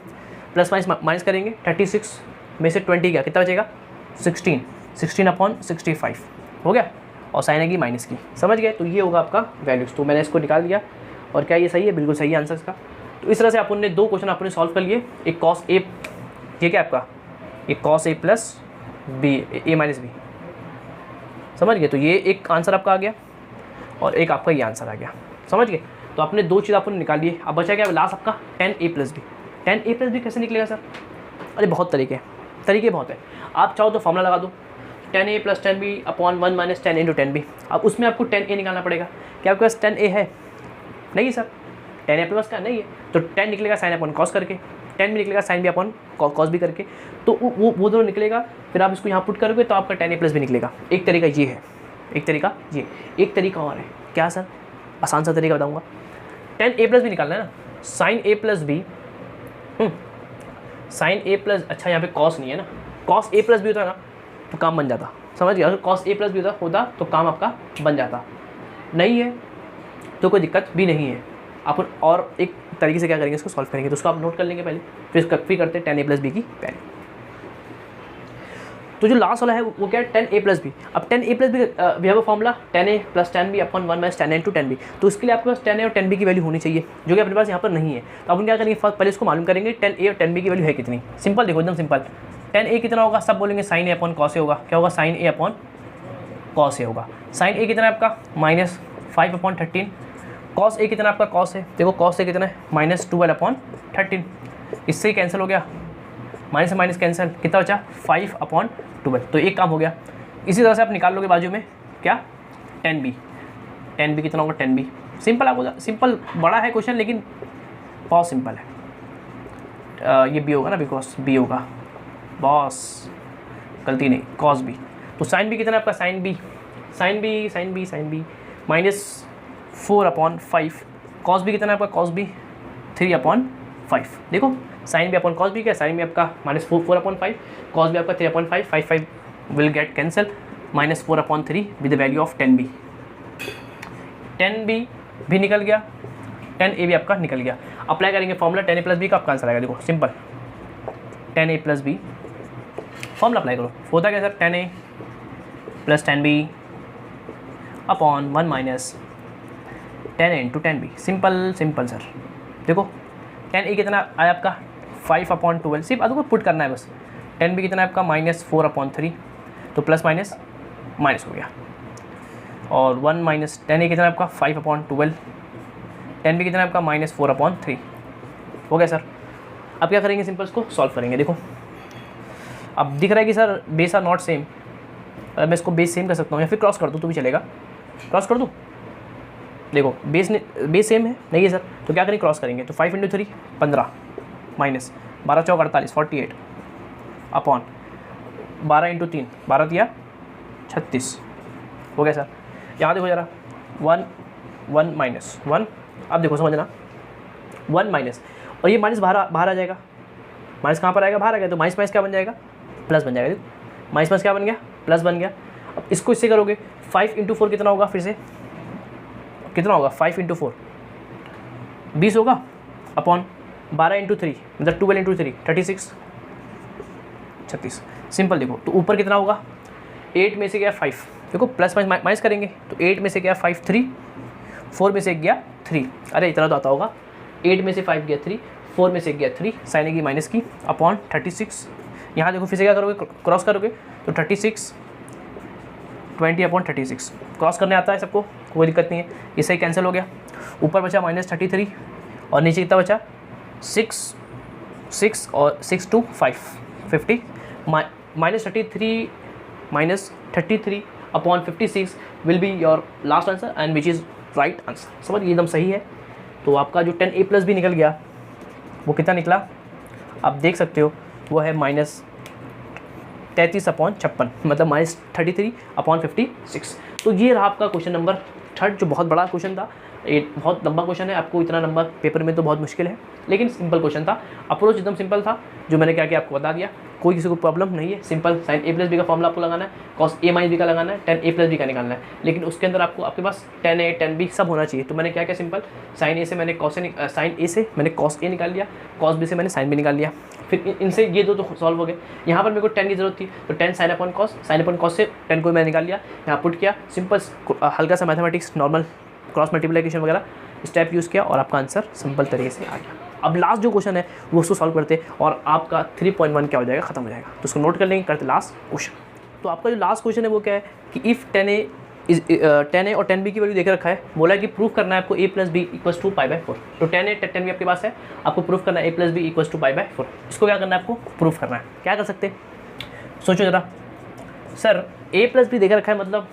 प्लस माइनस करेंगे, 36 में से 20 गया, कितना बचेगा, 16/65 हो गया, और साइन आएगी माइनस की। समझ गए। तो ये होगा आपका वैल्यूज़। तो मैंने इसको निकाल दिया, और क्या ये सही है, बिल्कुल सही है आंसर इसका। तो इस तरह से आपने 2 क्वेश्चन आपने सॉल्व कर लिए। एक cos A, ये क्या आपका, ये cos A + B, A - B, समझ गए। तो ये एक आंसर आपका आ गया, और एक आपका ये आंसर आ गया। समझ गए। तो आपने 2 चीज़ आपने निकाल लिए। अब बचा क्या लास्ट आपका, tan A + B। tan A + B कैसे निकलेगा सर, अरे बहुत तरीके बहुत है। आप चाहो तो फॉर्मूला लगा दो, tan A + tan B / 1 - tan A × tan B। अब उसमें आपको tan A निकालना पड़ेगा। क्या आपके पास tan A है, नहीं सर, tan A आपके पास क्या नहीं है, तो tan निकलेगा sin A / cos करके, tan भी निकलेगा sin B / cos B करके, तो वो दोनों निकलेगा। फिर आप इसको यहाँ पुट करोगे तो आपका tan A + B निकलेगा। एक तरीका ये है, एक तरीका और है। क्या सर, आसान सा तरीका बताऊँगा। tan A + B निकालना है ना, sin A + B, sin A + अच्छा यहाँ पे cos नहीं है ना, cos A + B होता ना तो काम बन जाता। समझ गया, अगर cos A + B होता तो काम आपका बन जाता, नहीं है तो कोई दिक्कत भी नहीं है। अपन और एक तरीके से क्या करेंगे, इसको सॉल्व करेंगे, तो उसको आप नोट कर लेंगे पहले, फिर करते हैं tan A + B की वैल्यू। तो जो लास्ट वाला है वो क्या है, tan A + B। अब tan A + B we have a formula tan A + tan B / 1 - tan A × tan B। तो इसके लिए आपके पास tan A और tan B की वैल्यू होनी चाहिए, जो कि अपने पास यहाँ पर नहीं है। तो अपन क्या करेंगे, पहले इसको मालूम करेंगे tan A और tan B की वैल्यू है कितनी। सिंपल, देखो एकदम सिंपल। tan A कितना होगा, सब बोलेंगे sin A / cos A होगा। क्या होगा, sin A / cos A होगा। sin A कितना है आपका, -5/13। cos A कितना आपका, cos A, देखो cos A कितना है, -12/13। इससे ही कैंसिल हो गया, माइनस से माइनस कैंसिल, कितना बचा, 5/12। तो एक काम हो गया। इसी तरह से आप निकाल लोगे बाजू में क्या, tan B कितना होगा, tan B सिंपल। आपको सिंपल बड़ा है क्वेश्चन, लेकिन बहुत सिंपल है। ये B होगा ना, बिकॉज B होगा, बॉस गलती नहीं, cos B। तो sin B कितना है आपका, sin B -4/5। cos B कितना है आपका, cos B 3/5। देखो sin B / cos B क्या, sin B आपका -4/5, cos B आपका 3/5, 5 will get cancel, -4/3 with the value of tan B। tan B भी निकल गया, tan A भी आपका निकल गया। अप्लाई करेंगे फॉर्मूला, tan A + B का आपका आंसर आएगा। देखो simple, tan A + B formula apply करो, होता क्या sir, tan A + tan B / 1 - tan A × tan B। Simple sir. देखो tan A कितना आया आपका 5/12, सिर्फ आपको पुट करना है बस। 10b कितना है आपका -4/3, तो प्लस माइनस माइनस हो गया। और 1 माइनस 10a कितना है आपका 5/12, 10b कितना है आपका -4/3 हो गया सर। अब क्या करेंगे, सिंपल इसको सॉल्व करेंगे। देखो अब दिख रहा है कि sir base are not same, मैं इसको बेस सेम कर सकता हूँ या फिर क्रॉस कर दूँ तो भी चलेगा। क्रॉस कर दूँ, देखो बेस सेम है नहीं है सर, तो क्या करेंगे क्रॉस करेंगे। तो 5 × 3 15 माइनस 12 × 4 48 48 अपॉन 12 × 3 12 दिया 36 हो गया सर। यहाँ देखो जरा 1 माइनस 1, अब देखो समझना 1 माइनस, और ये माइनस बाहर आ जाएगा। माइनस कहाँ पर आएगा, बाहर आ गया, तो माइनस माइनस क्या बन जाएगा, प्लस बन जाएगा। देखो माइनस माइनस क्या बन गया, प्लस बन गया। अब इसको इससे करोगे 5 × 4 कितना होगा, फिर से कितना होगा 5 × 4 20 होगा, अपॉन 12 × 3 मतलब 12 × 3 36 36 सिंपल। देखो तो ऊपर कितना होगा, 8 में से गया 5, देखो प्लस माइनस करेंगे तो 8 में से गया 5 3, 4 में से गया 3, अरे इतना तो आता होगा। 8 में से 5 गया 3, 4 में से गया 3, साइन की माइनस की, अपॉन 36। यहाँ देखो फिर से क्या करोगे, क्रॉस करोगे तो 36 20/36 क्रॉस करने आता है सबको, कोई दिक्कत नहीं है। इससे ही कैंसिल हो गया। ऊपर बचा -33 और नीचे कितना बचा 6 और 6 2 5 50 -33 will be your last answer and which is right answer. समझ ये एकदम सही है। तो आपका जो 10a+ भी निकल गया वो कितना निकला आप देख सकते हो, वो है -33/56 मतलब -33/56। तो ये रहा आपका क्वेश्चन नंबर 3, जो बहुत बड़ा क्वेश्चन था। ये बहुत लंबा क्वेश्चन है, आपको इतना लंबा पेपर में तो बहुत मुश्किल है, लेकिन सिंपल क्वेश्चन था। अप्रोच एकदम सिंपल था, जो मैंने क्या किया आपको बता दिया। कोई किसी को प्रॉब्लम नहीं है, सिंपल sin a+b का फॉर्मूला आपको लगाना है, cos a - b का लगाना है, tan a+b का निकालना है। लेकिन उसके अंदर आपको आपके पास tan a tan b सब होना चाहिए। तो मैंने क्या किया, सिंपल sin a से मैंने cos a निकाल लिया, cos b से मैंने sin b निकाल लिया। फिर इनसे ये दो तो सॉल्व हो गए। यहाँ पर मेरे को tan की जरूरत थी, तो tan sin/cos से tan को मैंने निकाल लिया, यहाँ पुट किया। सिंपल हल्का सा मैथमेटिक्स नॉर्मल क्रॉस मल्टीप्लिकेशन वगैरह स्टेप यूज़ किया और आपका आंसर सिंपल तरीके से आ गया। अब लास्ट जो क्वेश्चन है वो उसको सॉल्व करते और आपका 3.1 क्या हो जाएगा, खत्म हो जाएगा। तो उसको नोट कर लेंगे, करते लास्ट क्वेश्चन। तो आपका जो लास्ट क्वेश्चन है वो क्या है कि इफ़ tan a और tan b की वैल्यू देकर रखा है, बोला है कि प्रूफ करना है आपको a + b = π/4। तो tan a tan b आपके पास है, आपको प्रूफ करना है a + b = π/4। इसको क्या करना है, आपको प्रूफ करना है। क्या कर सकते हैं, सोचो जरा। सर a + b देकर रखा है, मतलब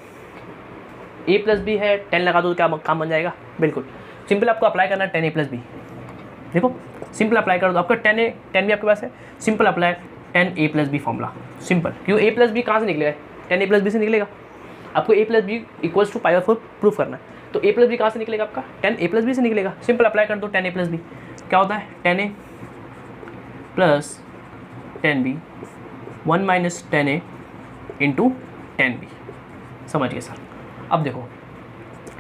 a + b है, 10 लगा दो तो क्या काम बन जाएगा। बिल्कुल सिंपल, आपको अप्लाई करना है tan a + b। देखो सिंपल अप्लाई कर दो, आपका tan b आपके पास है, simple apply tan a + b formula. Simple, क्यों a + b कहाँ से निकलेगा, tan a + b से निकलेगा। आपको a + b = π/4 प्रूफ करना है, तो a + b कहाँ से निकलेगा, आपका tan a + b से निकलेगा। सिंपल अप्लाई कर दो tan a + b, क्या होता है tan a + tan b 1 - tan a × tan b। समझ गए सर। अब देखो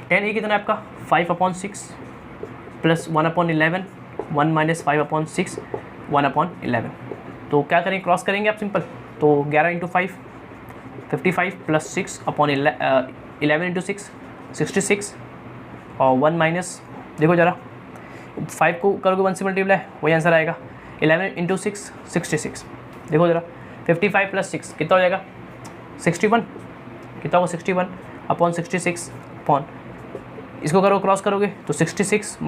tan a कितना है आपका 5/6 + 1/11 1 - 5/6 1/11। तो क्या करेंगे, क्रॉस करेंगे आप सिंपल। तो 11 × 5 55 + 6/11 × 6 66 और 1 माइनस, देखो ज़रा 5 को करोगे 1 से मल्टीप्लाई, वही आंसर आएगा। 11 × 6 66, देखो ज़रा 55 + 6 कितना हो जाएगा 61, कितना होगा 61/66 अपॉन, इसको करो क्रॉस करोगे तो 66 -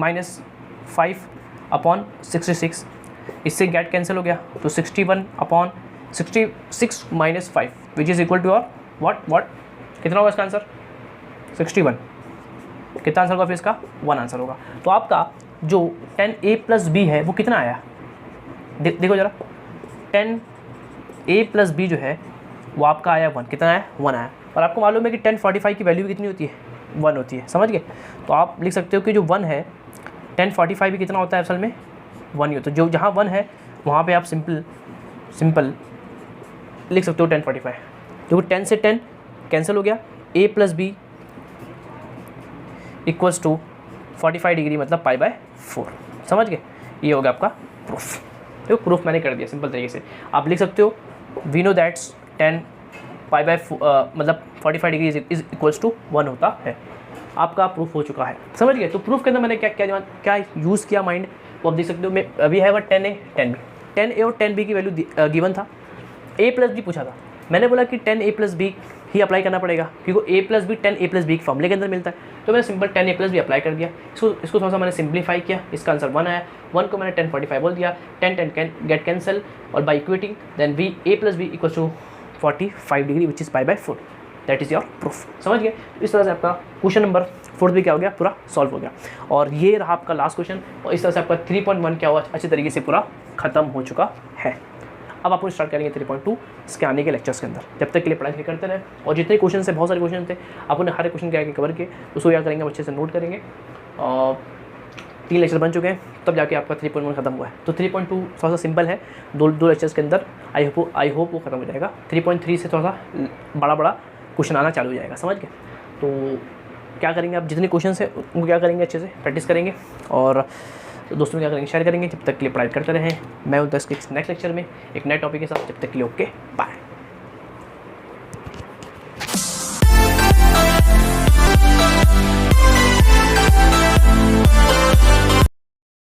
5/66, इससे गेट कैंसिल हो गया। तो 61/66 - 5 विच इज़ इक्वल टू और व्हाट कितना होगा इसका आंसर 61। कितना आंसर होगा फिर इसका 1 आंसर होगा। तो आपका जो tan a + b है वो कितना आया, देखो ज़रा tan a + b जो है वो आपका आया 1, कितना आया 1 आया। और आपको मालूम है कि tan 45 की वैल्यू कितनी होती है 1 होती है, समझ गए। तो आप लिख सकते हो कि जो 1 है tan 45 भी कितना होता है असल में 1 ही होता है। जो जहाँ 1 है वहाँ पे आप सिंपल लिख सकते हो tan 45। देखो 10 से 10 कैंसिल हो गया, a + b = 45 डिग्री मतलब π/4। समझ गए, ये हो गया आपका प्रूफ। तो प्रूफ मैंने कर दिया सिंपल तरीके से। आप लिख सकते हो वी नो दैट्स 10 π/4 मतलब 45 डिग्री इज इक्वल्स टू 1 होता है। आपका प्रूफ हो चुका है, समझ गए। तो प्रूफ के अंदर मैंने क्या यूज़ किया माइंड, वो आप देख सकते हो। मैं अभी है वह tan a tan b, 10A और 10B की वैल्यू गिवन था, A प्लस बी पूछा था, मैंने बोला कि 10A प्लस बी ही अप्लाई करना पड़ेगा क्योंकि A plus B 10A plus B के फॉर्मूले के अंदर मिलता है। तो मैंने simple 10A plus B apply कर दिया। इसको थोड़ा सा मैंने सिंप्लीफाई किया, इसका आंसर 1 आया। 1 को मैंने 1045 बोल दिया, 10 गेट कैंसिल और by equating then we A plus B equal to 45 degree which is pi by 4। That is your proof. समझ गए? इस तरह से आपका क्वेश्चन नंबर 4 भी क्या हो गया, पूरा सॉल्व हो गया। और ये रहा आपका लास्ट क्वेश्चन, और इस तरह से आपका 3.1 क्या हुआ, अच्छी तरीके से पूरा खत्म हो चुका है। अब आप स्टार्ट करेंगे 3.2 इसके आने के लेक्चर्स के अंदर। जब तक के लिए पढ़ाई करते रहे, और जितने क्वेश्चन थे, बहुत सारे क्वेश्चन थे, आप उन्हें हर क्वेश्चन के आगे कवर किए, उसको क्या करेंगे, अच्छे से नोट करेंगे। और 3 लेक्चर बन चुके हैं, तब जाके आपका 3.1 खत्म हुआ है। तो 3.2 थोड़ा सा सिंपल है, दो लेक्चर्स के अंदर आई होप वो खत्म हो जाएगा। 3.3 से थोड़ा सा बड़ा क्वेश्चन आना चालू हो जाएगा। समझ गए? तो क्या करेंगे, आप जितने क्वेश्चन है उनको क्या करेंगे, अच्छे से प्रैक्टिस करेंगे और दोस्तों में क्या करेंगे, शेयर करेंगे। जब तक के लिए पढ़ाई करते रहें। मैं हूं इसके नेक्स्ट लेक्चर में एक नए टॉपिक के साथ। जब तक के लिए ओके बाय।